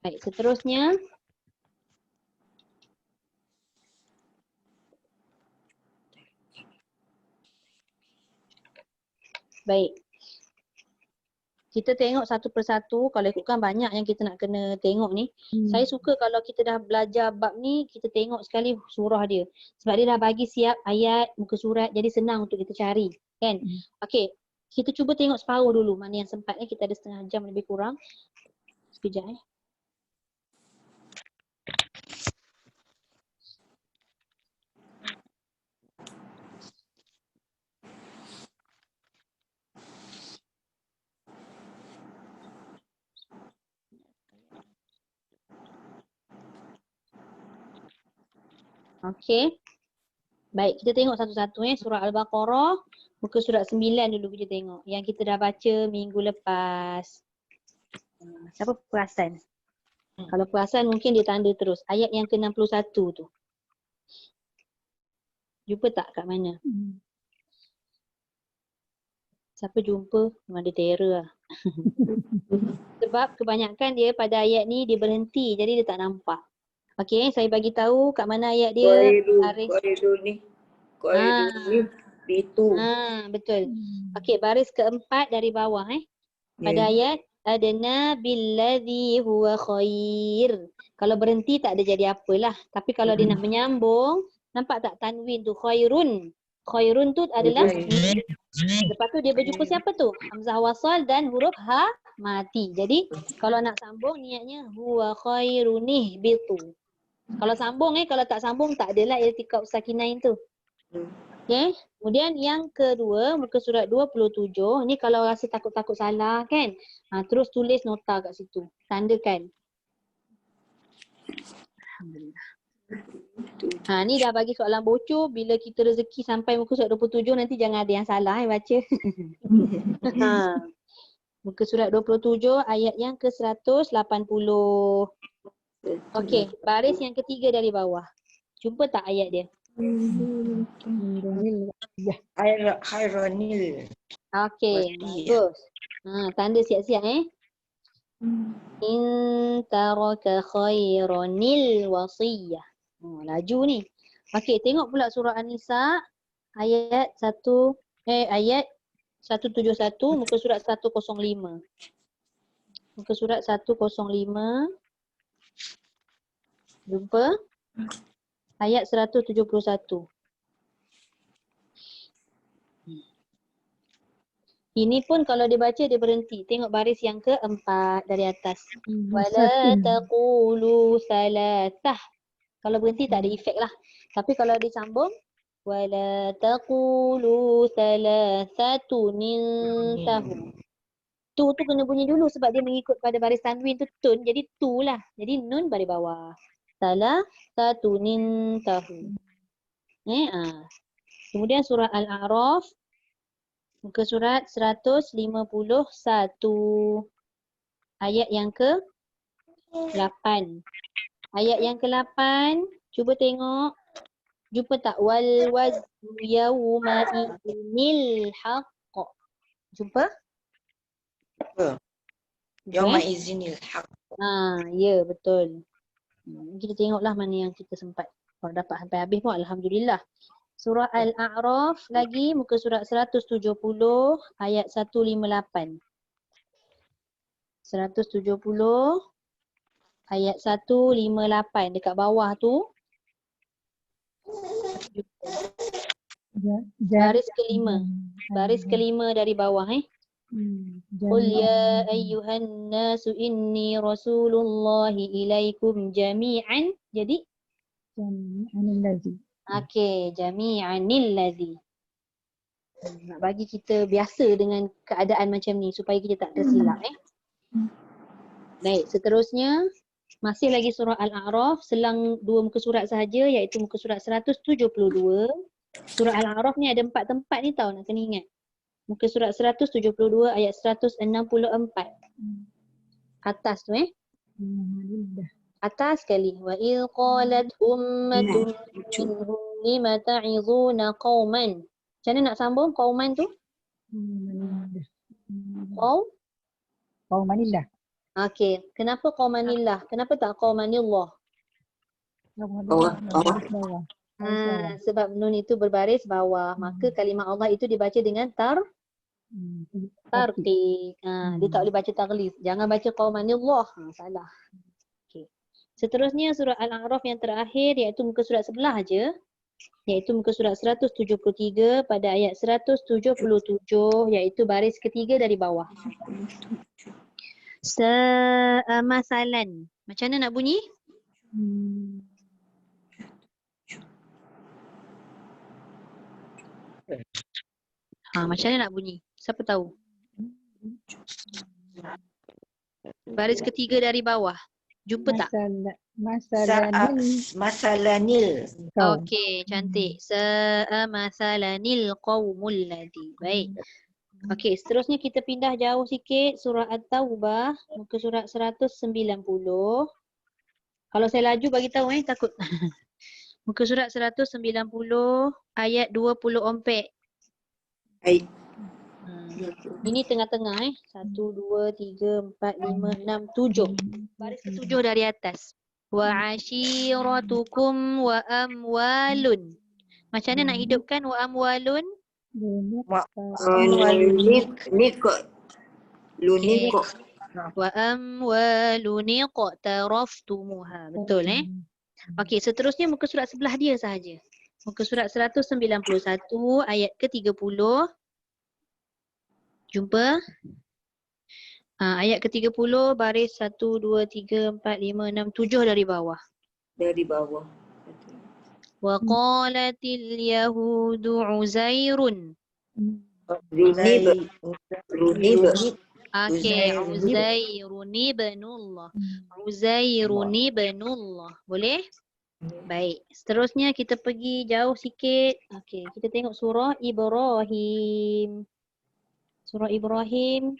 Baik, seterusnya baik. Kita tengok satu persatu, kalau ikutkan banyak yang kita nak kena tengok ni. Saya suka kalau kita dah belajar bab ni, kita tengok sekali surah dia. Sebab dia dah bagi siap ayat, muka surat, jadi senang untuk kita cari. Kan? Okey, kita cuba tengok separuh dulu, mana yang sempat ni. Kita ada setengah jam lebih kurang. Sekejap Okey. Baik, kita tengok satu-satu surah Al-Baqarah, muka surat 9 dulu kita tengok. Yang kita dah baca minggu lepas. Siapa perasan? Kalau perasan mungkin dia tanda terus. Ayat yang ke-61 tu. Jumpa tak kat mana? Siapa jumpa? Memang dia terror lah. Sebab kebanyakan dia pada ayat ni dia berhenti, jadi dia tak nampak. Okey, saya bagi tahu kat mana ayat dia. Qaidu ni. Itu. Betul. Okey, baris keempat dari bawah Pada ayat adna billadhi huwa khair. Kalau berhenti tak ada jadi apalah. Tapi kalau dia nak menyambung, nampak tak tanwin tu khairun. Khairun tu adalah lepas tu dia berjumpa siapa tu? Hamzah wasal dan huruf ha mati. Jadi kalau nak sambung niatnya huwa khairunih bitu. Kalau sambung kalau tak sambung tak adalah iltiqab sakinain tu. Okey. Kemudian yang kedua muka surat 27. Ni kalau rasa takut-takut salah kan. Terus tulis nota kat situ. Tandakan. Alhamdulillah. Ni dah bagi soalan bocor. Bila kita rezeki sampai muka surat 27 nanti jangan ada yang salah baca. Muka surat 27 ayat yang ke-180. Okey, baris yang ketiga dari bawah. Jumpa tak ayat dia? Khaironil. Okey, bagus. Tanda siap-siap In taraka khaironil wasiyah. Laju ni. Okey, tengok pula surah An-Nisa ayat 171 muka surat 105. Muka surat 105. Jumpa ayat 171. Ini pun kalau dia baca dia berhenti. Tengok baris yang keempat dari atas. Wala taqulu salatah. Kalau berhenti tak ada efek lah. Tapi kalau disambung wala taqulu salasatun intahu. Tu kena bunyi dulu sebab dia mengikut pada baris tanwin tu tun. Jadi tu lah. Jadi nun baris bawah. Thalathatun intahu. Kemudian surah Al-A'raf, muka surat 151. Ayat yang ke-8. Ayat yang ke-8, cuba tengok. Jumpa tak? Wal waznu yawma idzinil haqq. Jumpa? Yawma izinil haq. Ya betul. Kita tengoklah mana yang kita sempat. Kalau dapat sampai habis pun alhamdulillah. Surah Al-A'raf lagi muka surat 170 ayat 158. 170 ayat 158 dekat bawah tu. Baris kelima. Baris kelima dari bawah Qul ya ayyuhan nasu inni rasulullahi ilaikum jami'an. Jadi Jami'anil ladzi. okey, jami'anil ladzi. Nak bagi kita biasa dengan keadaan macam ni supaya kita tak tersilap Baik, seterusnya masih lagi surah Al-A'raf, selang 2 muka surat sahaja iaitu muka surat 172. Surah Al-A'raf ni ada 4 tempat ni tau, nak kena ingat. Muka surat 172 ayat 164. Atas tu Atas sekali. Wa il qalat ummatun minhum lima ta'izuna qauman. Macam mana nak sambung qauman tu? Qaumanillah. Okey, kenapa qaumanillah? Kenapa tak qaumanillah? Bawah. Sebab nun itu berbaris bawah. Maka kalimah Allah itu dibaca dengan tarqiq. Dia tak boleh baca taghliz. Jangan baca qaumanillah. Salah. Okey. Seterusnya surah Al-A'raf yang terakhir iaitu muka surat sebelah aja. Iaitu muka surat 173 pada ayat 177 iaitu baris ketiga dari bawah. Masalan. Macam mana nak bunyi? Macam mana nak bunyi? Siapa tahu? Baris ketiga dari bawah. Jumpa tak? Masalanil. Okey, cantik. Masalanil qaumul ladzi. Baik. Okey, seterusnya kita pindah jauh sikit surah At-Taubah, muka surat 190. Kalau saya laju bagi tahu takut. Muka surat 190 ayat 24. Baik. Ini tengah-tengah 1 2 3 4 5 6 7. Baris ke-7 dari atas. Wa ashiratukum wa amwalun. Macam mana nak hidupkan wa amwalun? Lunik. Wa amwalun iqtaraftumuha. Betul Okey, seterusnya muka surat sebelah dia sahaja. Muka surat 191 ayat ke-30. Jumpa? Ayat ke-30 baris 1 2 3 4 5 6 7 dari bawah. Dari bawah. Wa qalatil yahudu uzairun. Okey, Uzairun ibnullah. Uzairun ibnullah. Boleh? Baik. Seterusnya kita pergi jauh sikit. Okey, kita tengok surah Ibrahim. Surah Ibrahim.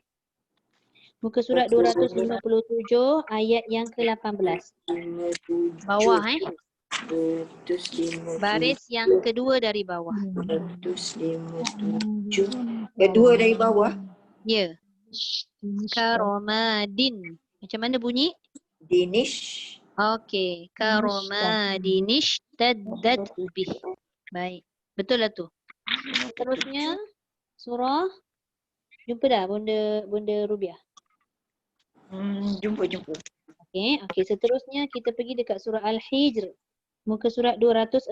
Muka surat 257 ayat yang ke-18. Bawah Baris yang kedua dari bawah. 257. Kedua dari bawah. Ya. Karomadin. Macam mana bunyi? Dinish. Okey. Karomadin ishtaddat bih. Baik. Betul lah tu. Terusnya surah. Jumpa dah Bunda Rubiah? Jumpa. Okey. Seterusnya kita pergi dekat surah Al-Hijr. Muka surat 265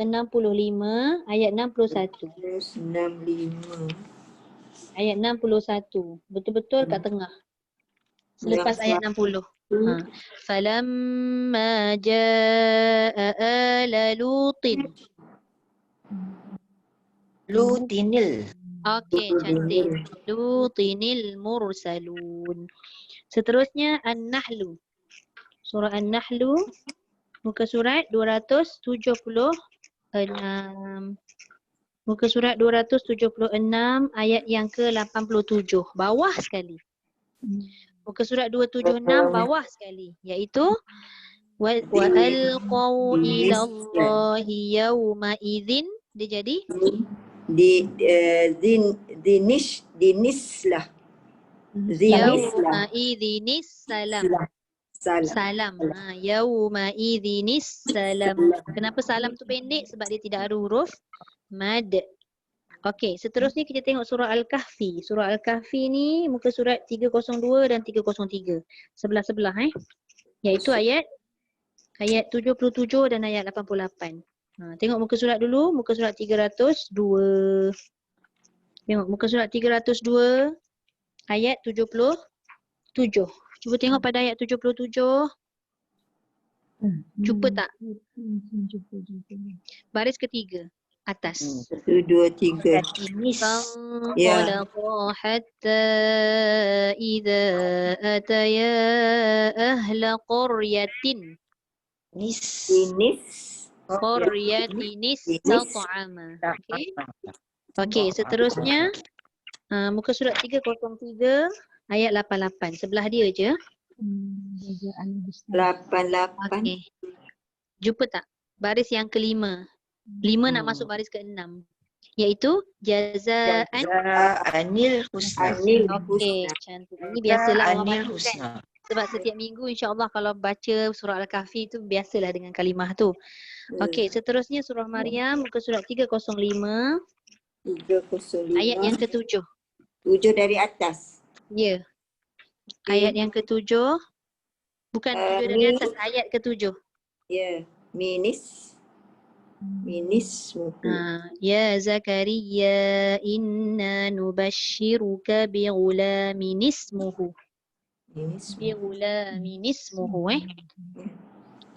ayat 61. 265. Ayat 61. Betul-betul kat tengah. Selepas ayat 60. Falamma jaa ala lutin. Lutinil. Okey, cantik. Lutinil mursalun. Seterusnya An-Nahlu. Surah An-Nahlu Muka surat 276. Muka surat 276 ayat yang ke-87. Bawah sekali. Muka surat 276 bawah sekali. Iaitu وَأَلْقَوْا إِلَى اللَّهِ يَوْمَئِذٍ. Dia jadi Dinislah. Yaumaidhinis salam. Salam. Yaumaidhinis salam. Kenapa salam tu pendek? Sebab dia tidak ada huruf mad. Okey, seterusnya kita tengok surah Al-Kahfi. Surah Al-Kahfi ni muka surat 302 dan 303. Sebelah-sebelah iaitu ayat 77 dan ayat 88. Tengok muka surat dulu, muka surat 302. Tengok muka surat 302 ayat 77. Cuba tengok pada ayat 77. Jumpa tak? Baris ketiga atas. 1, 2, 3. فانطلقا حتى إذا أتيا أهل قرية قرية استطعما. Okey, seterusnya muka surat 303 ayat 88. Sebelah dia je. 88. Okey. Jumpa tak? Baris yang kelima. 5 nak masuk baris ke-6. Iaitu jazaan Anil husna. Okey, cantik. Ini biasalah awak Anil baca kan. husna. Sebab setiap minggu insya-Allah kalau baca surah Al-Kahfi tu biasalah dengan kalimah tu. Okey, seterusnya surah Maryam muka surat 305 ayat yang ke-7. 7 dari atas. Ya. Ayat yang ke-7. Bukan 7 dari atas, ayat ke-7. Ya. Ya Zakaria inna nubashiruka bighulamin ismuhu. Bighulamin ismuhu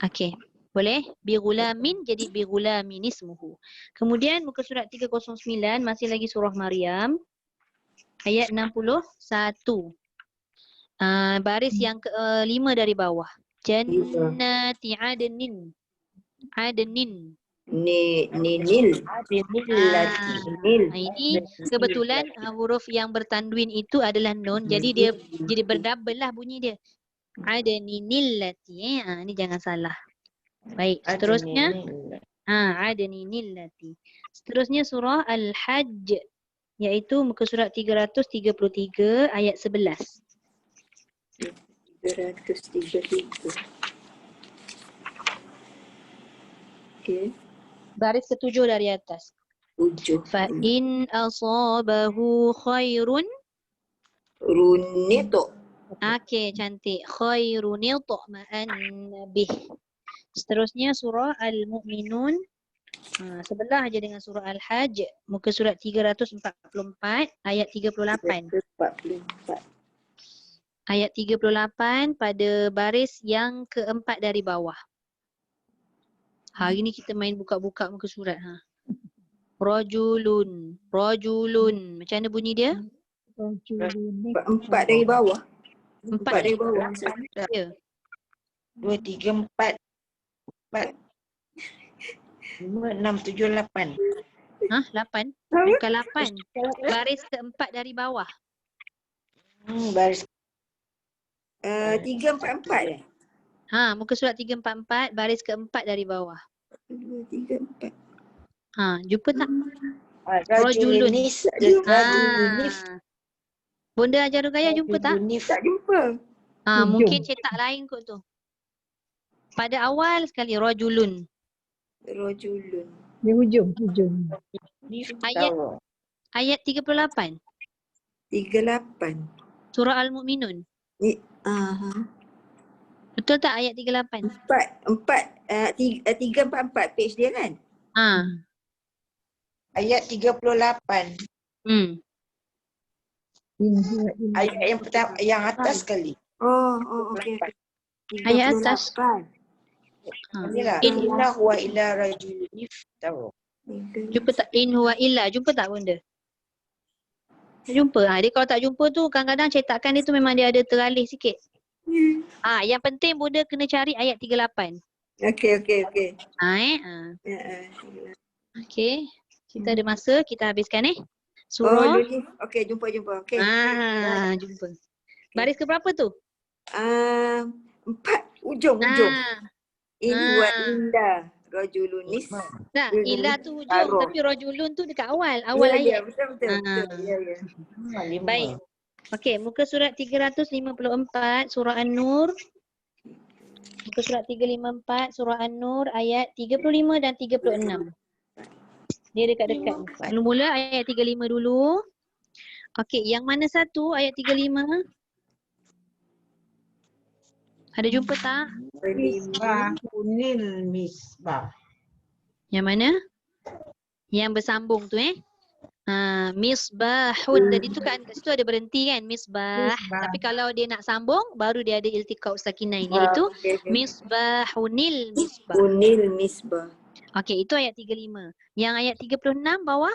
Okey. Boleh? Bighulamin jadi bighulamin ismuhu. Kemudian muka surat 309 masih lagi surah Maryam ayat 61. Baris yang ke-5 dari bawah. Jannati adnin. Adnin. Nil. Ini kebetulan huruf yang bertanwin itu adalah nun. Jadi dia jadi berdouble lah bunyi dia. Adninillati. Ini jangan salah. Baik, seterusnya adninillati. Seterusnya surah Al-Hajj iaitu muka surat 333 ayat 11. 333. Okey. Baris ke-7 dari atas. 7. Fa in asabahu khairun. Runito. Okey, cantik. Khairun yutma'anna bih. Seterusnya surah Al-Mu'minun. Sebelah je dengan surah Al-Hajj. Muka surat 344 ayat 38. 44. Ayat 38 pada baris yang keempat dari bawah. Hari ni kita main buka-buka muka surat. Rajulun. Rajulun. Macam mana bunyi dia? 4 dari bawah. 4 dari bawah. Ya. 2, 3, 4. 4. 5, 6, 7, 8. 8? Bukan 8. Baris keempat dari bawah. Baris 344 Muka surat 344 baris keempat dari bawah. 2, 3, 4. Jumpa tak? Rajulun. Bonda ajar Rukaya jumpa tak? Tak jumpa. Mungkin cetak lain kot tu. Pada awal sekali rajulun. Rajulun. Di hujung. Ayat 38. 38. Surah Al-Mu'minun. Betul tak ayat 38? 344 page dia kan? Ayat 38. Ayat yang pertama, yang atas sekali. Okey. Ayat atas. Inna huwa illa rajulun yuftaru. Jumpa tak? In huwa illa. Jumpa tak bunda? Jumpa. Dia kalau tak jumpa tu kadang-kadang cetakan dia tu memang dia ada teralih sikit. Yang penting bunda kena cari ayat 38. Okey. Ha. Ya. Okey. Kita ada masa, kita habiskan Oh, surah. Lunis. Okey, jumpa. Okey. Jumpa. Baris ke berapa tu? 4 ujung. In wa inda rajulunis. Tak, ila tu hujung Taruh. tapi rajulun tu dekat awal ayat. Betul. Ya. Baik. Okey, muka surat 354 surah An-Nur. Muka surat 354 surah An-Nur ayat 35 dan 36. Dia dekat-dekat. Mula-mula ayat 35 dulu. Okey, yang mana satu ayat 35? Ada jumpa tak? Misbahunil misbah. Yang mana? Yang bersambung tu misbahun tadi tu kan kat situ ada berhenti kan misbah. Tapi kalau dia nak sambung baru dia ada iltiqaء sakinain iaitu misbahunil misbah. Unil misbah. Okey, itu ayat 35. Yang ayat 36 bawah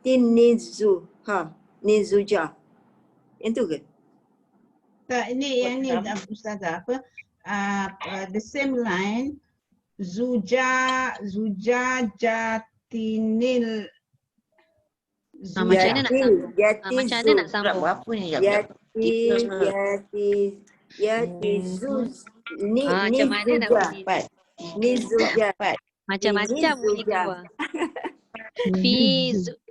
Nizu. Nizuja. Yang tu ke? Tak, ini yang ni Ustazah apa? The same line. Zujajatinil. macam mana nak sambung? Macam mana nak Surat sambung? berapa ni? Yatizuz. Macam mana nak bunyi? Nizuja. Macam-macam bunyi keluar.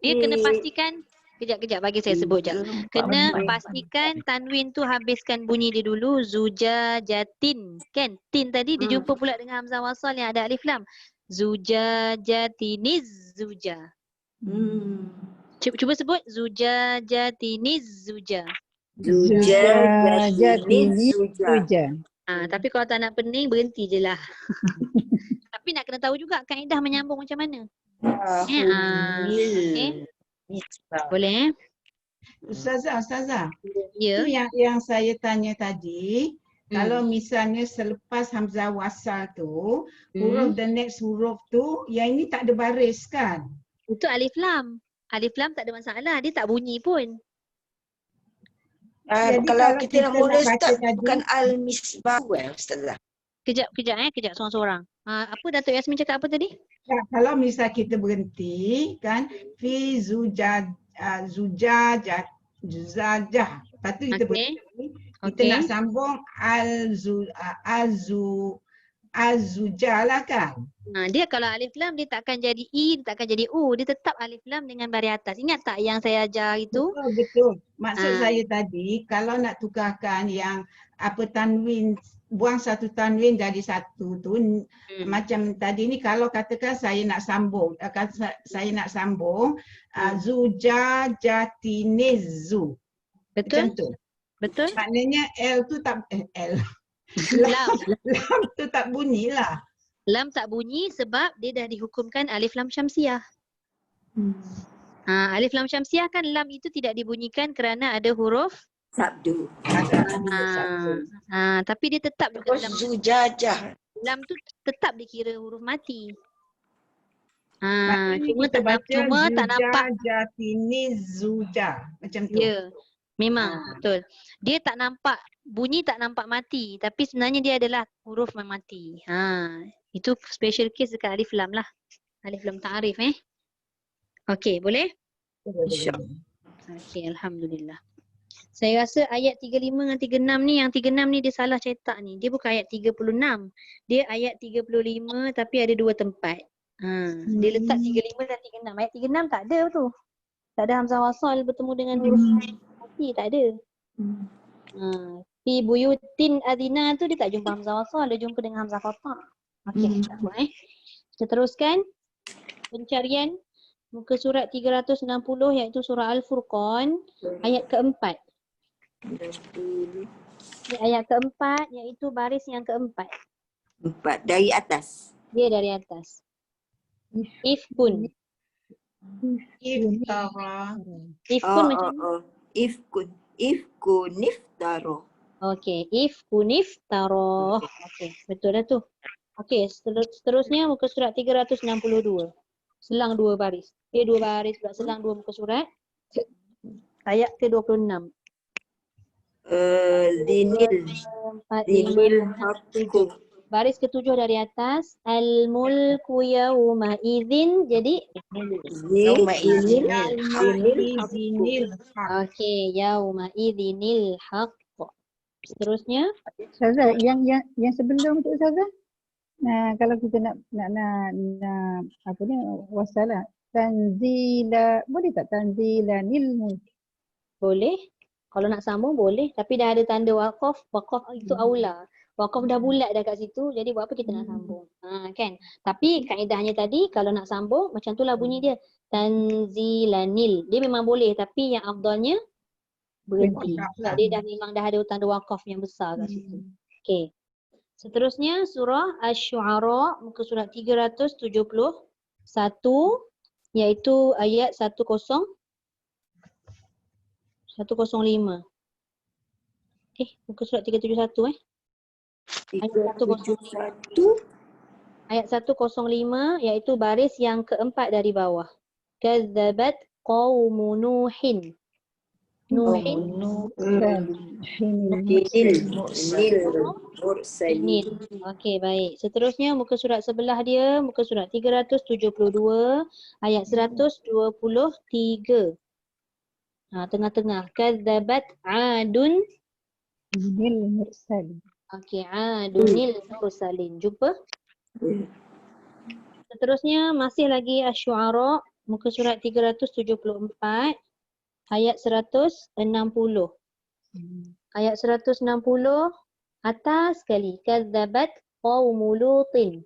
Dia kena pastikan kejap bagi saya sebut jap. Kena pastikan tanwin tu habiskan bunyi dia dulu. Zujajatin. Kan? Tin tadi dia jumpa pula dengan hamzah wasal yang ada alif lam. Zujajatiniz zuja. Cuba sebut zujajatiniz zuja. Zujajatiniz zuja. Tapi kalau tak nak pening berhenti je lah. Tapi nak kena tahu juga kaedah menyambung macam mana. Okey. Boleh Ustazah. Ya. Itu yang saya tanya tadi. Kalau misalnya selepas hamzah wasal tu, huruf the next huruf tu, yang ini tak ada baris kan? Itu alif lam. Alif lam tak ada masalah, dia tak bunyi pun. Kalau kita nak mula Ustaz, tadi, bukan al-misbah Ustazah. Kejap seorang-seorang. Apa Datuk Yasmin cakap apa tadi? kalau misal kita berhenti kan, fi zujajah. Lepas tu kita berhenti, kita nak sambung al-zujah lah kan? Dia kalau alif lam dia tak akan jadi i, dia tak akan jadi u, dia tetap alif lam dengan baris atas. Ingat tak yang saya ajar itu? Betul. Maksud saya tadi, kalau nak tukarkan yang tanwin, buang satu tanwin jadi satu tu, macam tadi ni kalau katakan saya nak sambung, zujajatinizu. Betul? Macam tu. Betul? Maknanya L tu tak lam tu tak bunyi lah. Lam tak bunyi sebab dia dah dihukumkan alif lam syamsiah. Alif lam syamsiah kan lam itu tidak dibunyikan kerana ada huruf sabdu. Tapi dia tetap Terus zujajah. lam tu tetap dikira huruf mati. Cuma tak nampak zujajatinizuja. Macam tu. Ya. Memang betul. Dia tak nampak, bunyi tak nampak mati, tapi sebenarnya dia adalah huruf mati. Itu special case dekat alif lam lah. Alif lam ta'arif Okey, boleh? InsyaAllah. Okey, alhamdulillah. Saya rasa ayat 35 dengan 36 ni, yang 36 ni dia salah cetak ni. Dia bukan ayat 36. Dia ayat 35 tapi ada dua tempat. Dia letak 35 dan 36. Ayat 36 tak ada tu. Tak ada hamzah wasal bertemu dengan huruf mati, tak ada. Fi buyutin adina tu dia tak jumpa hamzah wasal, dia jumpa dengan hamzah qata'. Okey, tak apa Kita teruskan pencarian muka surat 360 iaitu surah Al-Furqan ayat keempat. Ayat keempat iaitu baris yang keempat. 4 dari atas. Dia dari atas. Ifkun. Iftara. Ifkun macam mana? Ifkun iftara. Okey, ifkun iftara. Okey, betul dah tu. Okey, seterusnya muka surat 362. Selang dua baris. Dua baris pula, selang dua muka surat. Ayat ke-26. Dinil. 4, 5, Dinil 6, haqqu. 7. Baris ke-7 dari atas. Al-mulku yawma idzin. Jadi, Yauma Dinil. idzinil Dinil haqqu. Izinil haq. okey, yawma idzinil haqq. Seterusnya, Ustazah, yang sebelum tu Ustazah. Nah, kalau kita nak apa ni wasalah. Tanzila, boleh tak tanzilanil mulk? boleh. Kalau nak sambung boleh. Tapi dah ada tanda waqaf. Waqaf itu aula. Waqaf dah bulat dah kat situ. Jadi buat apa kita nak sambung? Kan? Tapi kaedahnya tadi kalau nak sambung macam tu lah bunyi dia. Tanzilanil. Dia memang boleh tapi yang afdalnya berhenti. Sebab dia memang dah ada tanda waqaf yang besar kat situ. Okey. Seterusnya surah Asy-Syu'ara muka surat 371 iaitu ayat 105. Muka surat 371 Ayat 371. Ayat 105 iaitu baris yang keempat dari bawah. Kazzabat qaumu Nuhin. Nuhin Dinil mursalin. ini. Okey, baik. Seterusnya muka surat sebelah dia, muka surat 372 ayat 123. Tengah-tengah. Kadzabat Adun. Izinil mursalin. Okey, Adunil mursalin. Jumpa? Seterusnya masih lagi Asy-Syu'ara muka surat 374 ayat 160. Ayat 160 atas sekali. Kadzabat qaumu Lutin.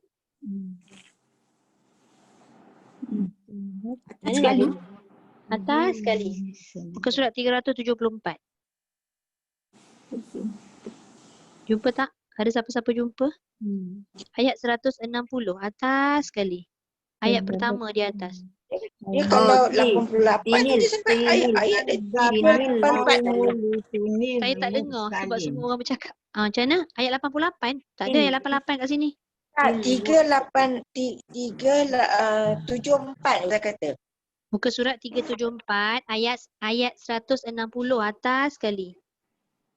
Atas sekali. Atas sekali. Muka surat 374. Jumpa tak? Ada siapa-siapa jumpa? Ayat 160 atas sekali. Ayat pertama di atas. Dia kalau Okey. 88 tu dia sampai ayat dia Dinil 84. Saya tak dengar sebab semua orang bercakap. Macam mana? Ayat 88? Tak ada ayat 88 kat sini. 374 saya kata. Muka surat 374 ayat 160 atas sekali.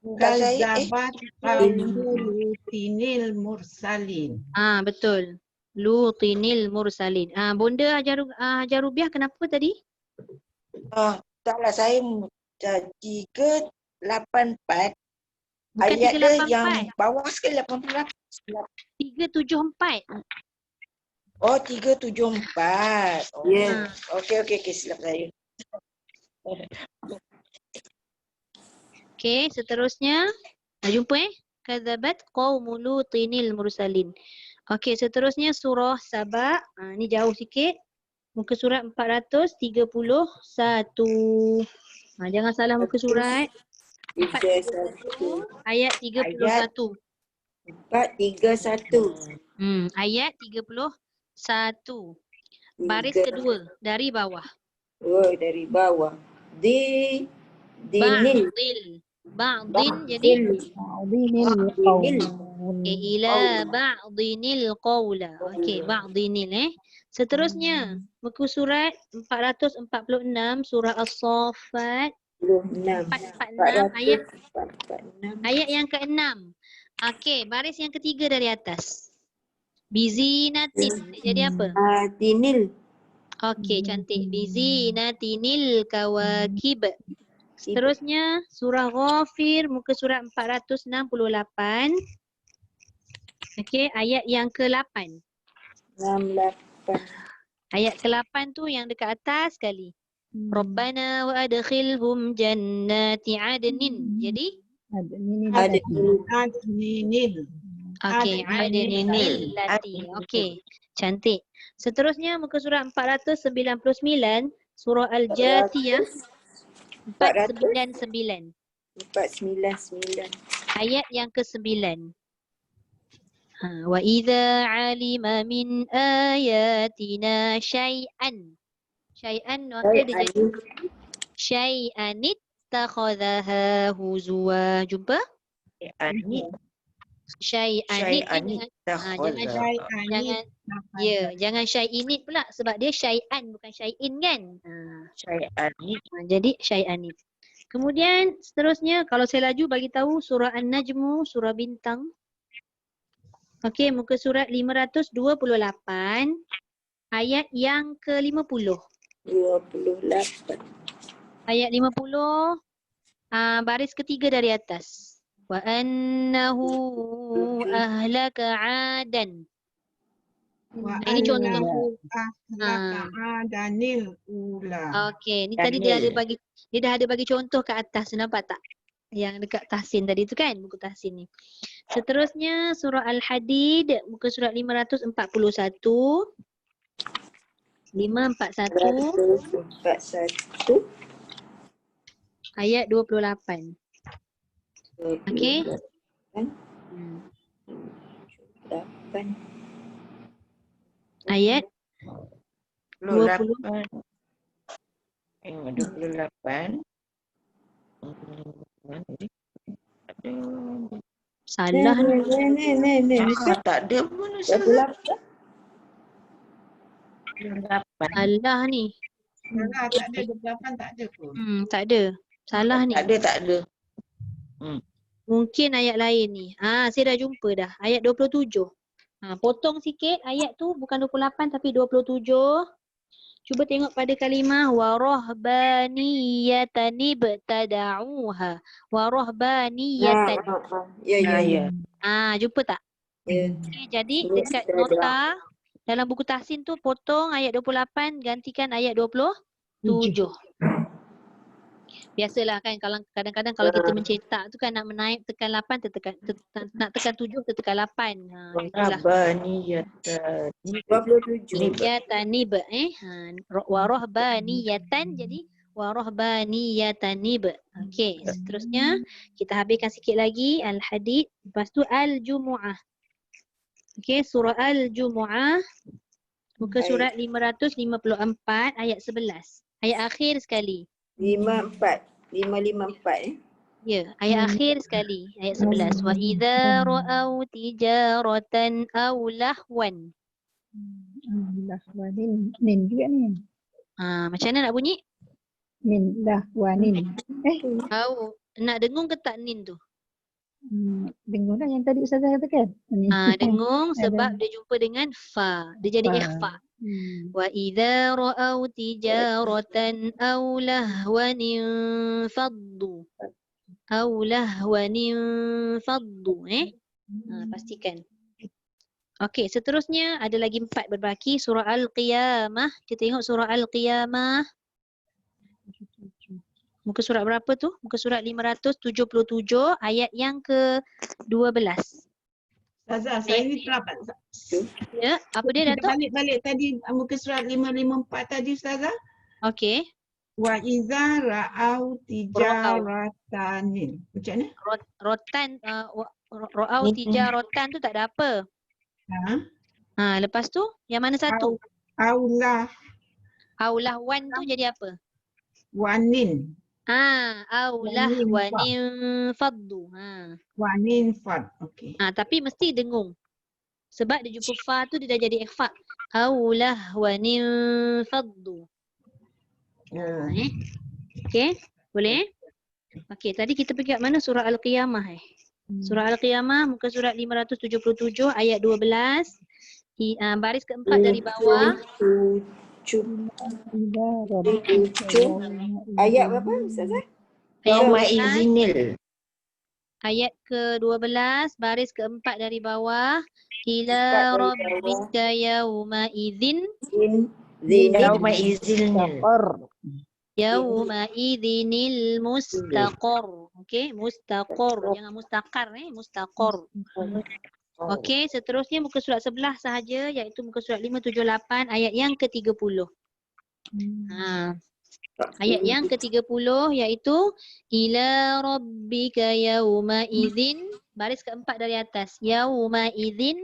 Kazzabat qaumu Lutinil mursalin. Betul. Lutinil mursalin. Bonda Hajar Rubiah kenapa tadi? Taklah saya 384. Bukan Ayat dia 384. yang bawah sekali 88. 374. Oh 374. Ya. Okey silap saya. Okey, seterusnya. Jumpa Kadzabat qaumu Lutinil mursalin. Okey, seterusnya surah Saba. Ni jauh sikit. Muka surat 431. Jangan salah muka surat. 31. Ayat 31. 431. Ayat 31. Baris kedua dari bawah. Oh, dari bawah. Dinil. Ba'din jadi Izinil qaum. ila ba'dinil qawla. Okey, ba'dinil Seterusnya muka surat 446 surah As-Saffat 446 ayat yang ke-6. Okey, baris yang ketiga dari atas. Bizinatin. Jadi apa? Dinil. Okey, cantik. Bizinatinil kawakib. Seterusnya surah Ghafir muka surat 468. Okey, ayat yang ke-8. 68. Ayat ke-8 tu yang dekat atas sekali. Rabbana wa adkhilhum jannati adnin. Jadi Adninil. okey, adninil lati. Okey, cantik. Seterusnya muka surat 499 surah Al-Jathiyah 499. 499. Ayat yang ke-9. Wa idza alima min ayatina syai'an. Syai'an maka dia jadi syai'an ittakhadhaha huzwa. Jumpa? Syai'an. Jangan syai'init pula sebab dia syai'an bukan syai'in kan. Jadi syai'anit. Kemudian seterusnya kalau saya laju bagi tahu surah An-Najmu, surah bintang. Okey, muka surat 528 ayat yang ke-50. 28. Ayat 50 baris ketiga dari atas. Wa annahu ahlaka 'adan. Wa Ini contoh. annahu ahlaka adanil ula. Okey, ni tadi dia dah ada bagi contoh kat atas, nampak tak? Yang dekat Tahsin tadi tu kan, buku Tahsin ni. Seterusnya surah Al-Hadid, muka surat 541. 541 141. ayat 28. Okey. 8. Ayat 20. 28. Salah ni. Tak ada pun Ustazah. 28. Salah ni. Salah, tak ada 28 tak ada pun. Tak ada. Salah ni. Tak ada. Mungkin ayat lain ni. Saya dah jumpa dah. Ayat 27. Potong sikit ayat tu bukan 28 tapi 27. Cuba tengok pada kalimah warahbaniyatan ibtada'uha. Warahbaniyatan. Ya. Jumpa tak? Ya. Okay, jadi Terus dekat kita ada. nota dalam buku Tahsin tu potong ayat 28 gantikan ayat 27. Biasalah kan kalau kadang-kadang kalau kita mencetak tu kan nak menaik tekan 8 nak tekan 7 tekan 8. Itulah. Rahbaniyatan. 27. Yatanib warahbaniyatan jadi warahbaniyatanib. Okey, seterusnya kita habiskan sikit lagi Al-Hadid, lepas tu Al-Jumu'ah. Okey, surah Al-Jumu'ah muka surat 554 ayat 11. Ayat akhir sekali. 554. Ya, ayat akhir sekali, ayat 11. Wa idza ra'au tijaratan aw lahwan. Lahwanin. Nin juga ni. Macam mana nak bunyi? Min lahwanin. Nak dengung ke tak nin tu? Dengung lah yang tadi Ustazah katakan. Dengung sebab dia jumpa dengan fa. Dia jadi ikhfa. Wa idza ra'au tijaratan aw lahwan faddu. Aw lahwan faddu. Pastikan. Okey, seterusnya ada lagi 4 berbaki. Surah Al-Qiyamah. Kita tengok surah Al-Qiyamah. Muka surat berapa tu? Muka surat 577 ayat yang ke-12. Ustazah, saya ni terlambat. Ya, apa dia Kita Datuk? balik tadi muka surat 554 tadi Ustazah. Okey. Wa iza ra'au tijaratan. Macam mana? Rotan ra'au tijaratan tu tak ada apa. Lepas tu yang mana satu? Aulah Aulah wan tu jadi apa? wanin. Aulah wanin faddu. Wanin fad. Okey. Tapi mesti dengung. Sebab dia jumpa fa tu dia dah jadi ikhfa. Aulah wanin faddu. Okey, boleh? Okey, tadi kita pergi kat mana? Surah Al-Qiyamah Surah Al-Qiyamah muka surat 577 ayat 12. Baris keempat dari bawah. Ayat berapa Ustazah? Yauma izinil. Ayat ke-12 baris keempat dari bawah. Ila rabbika yauma idzin. Yauma izinil. Yauma idzinil mustaqar. Okey, mustaqar. Jangan mustaqar mustaqar. Okey, seterusnya muka surat sebelah sahaja iaitu muka surat 578 ayat yang ke-30. Ayat yang ke-30 iaitu ila rabbika yauma idzin baris keempat dari atas. Yauma idzin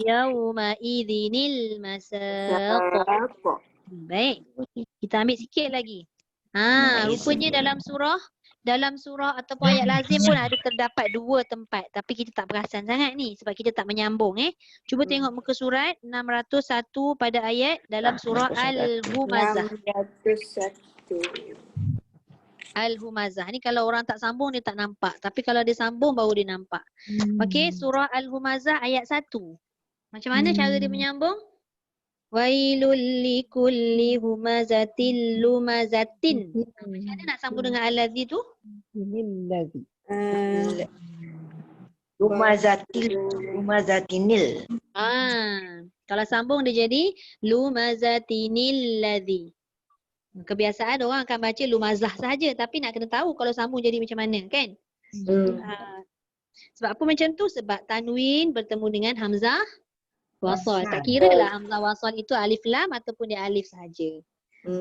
yauma idzinil masaq. Baik. Kita ambil sikit lagi. Rupanya dalam surah dalam surah ataupun ayat lazim pun ada terdapat 2 tempat. Tapi kita tak perasan sangat ni sebab kita tak menyambung Cuba tengok muka surat 601 pada ayat dalam surah Al-Humazah. 601. Al-Humazah. Ni kalau orang tak sambung dia tak nampak. Tapi kalau dia sambung baru dia nampak. Okey, surah Al-Humazah ayat 1. Macam mana cara dia menyambung? Wailul likulli humazatil lumazatin. Macam mana nak sambung dengan al-ladzi tu? Lillazi. Lumazatinil. Kalau sambung dia jadi lumazatinil ladzi. Kebiasaan orang akan baca lumazah saja tapi nak kena tahu kalau sambung jadi macam mana kan? Sebab apa macam tu? Sebab tanwin bertemu dengan hamzah wasal. Tak kira lah hamzah wasal itu alif lam ataupun dia alif sahaja.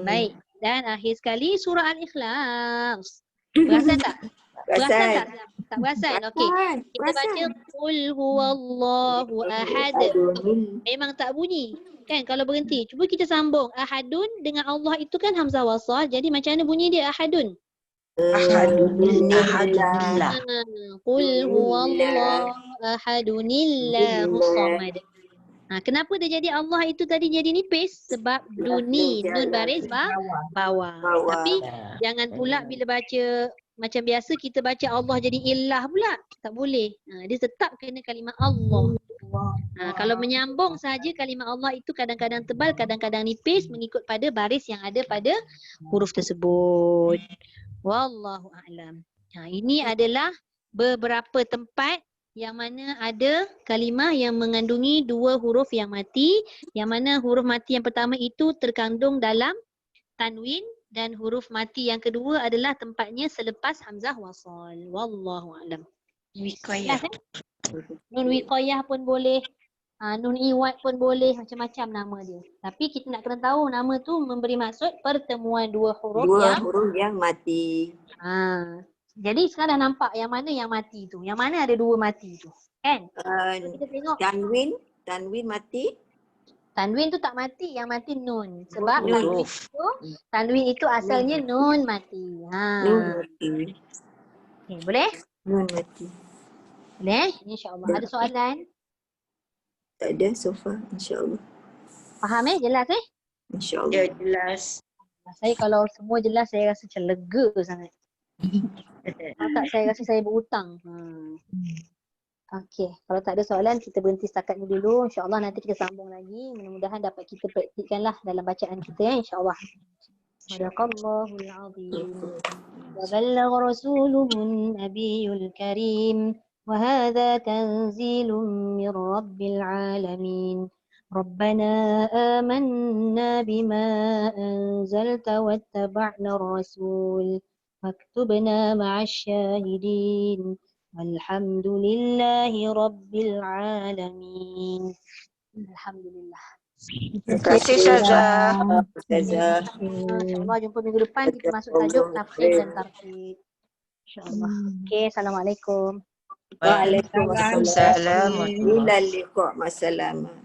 Baik. Dan akhir sekali surah Al-Ikhlas. Perasan tak? Perasan tak? Tak perasan? Okey. Kita baca qul huwallahu ahad. Memang tak bunyi. Kan kalau berhenti. Cuba kita sambung. Ahadun dengan Allah itu kan hamzah wasal. Jadi macam mana bunyi dia ahadun? Ahadulillah. Qul huwallahu ahadunillahu samad. Kenapa dia jadi Allah itu tadi jadi nipis? Sebab duni, nun baris bawah. Tapi jangan pula bila baca macam biasa kita baca Allah jadi ilah pula. Tak boleh. Dia tetap kena kalimah Allah. Kalau menyambung saja kalimah Allah itu kadang-kadang tebal, kadang-kadang nipis mengikut pada baris yang ada pada huruf tersebut. Wallahu a'lam. Ini adalah beberapa tempat yang mana ada kalimah yang mengandungi 2 huruf yang mati, yang mana huruf mati yang pertama itu terkandung dalam tanwin dan huruf mati yang kedua adalah tempatnya selepas hamzah wasal. Wallahu a'lam. Wiqayah. Nun wiqayah pun boleh, nun iwad pun boleh, macam-macam nama dia. Tapi kita nak kena tahu nama tu memberi maksud pertemuan 2 huruf huruf yang mati. Jadi sekarang dah nampak yang mana yang mati tu. Yang mana ada 2 mati tu. Kan? Kita tengok. Tanwin mati. Tanwin tu tak mati, yang mati nun. Sebab tanwin itu asalnya nun mati. Nun mati. Okay, boleh? Nun mati. Boleh? InsyaAllah. Ada soalan? Tak ada so far, insyaAllah. Faham Jelas InsyaAllah. Ya, jelas. Saya kalau semua jelas saya rasa macam lega sangat. Kalau tak saya rasa saya berhutang. Okey, kalau tak ada soalan kita berhenti setakat ni dulu. InsyaAllah nanti kita sambung lagi. Mudah-mudahan dapat kita praktikkanlah dalam bacaan kita insyaAllah. Sadaqallahul azim. Wa ballagha rasuluhun nabiyul karim. Wa hadha tanzilun min rabbil alamin. ربنا آمنا بما أنزلت واتبعنا الرسول واكتبنا مع الشاهدين والحمد لله رب العالمين. الحمد لله. Terima kasih Ustazah. InsyaAllah jumpa minggu depan kita masuk tajuk tafsir dan tartib. InsyaAllah. Okey, Assalamualaikum. Waalaikumsalam. Ila liqa' masalamah.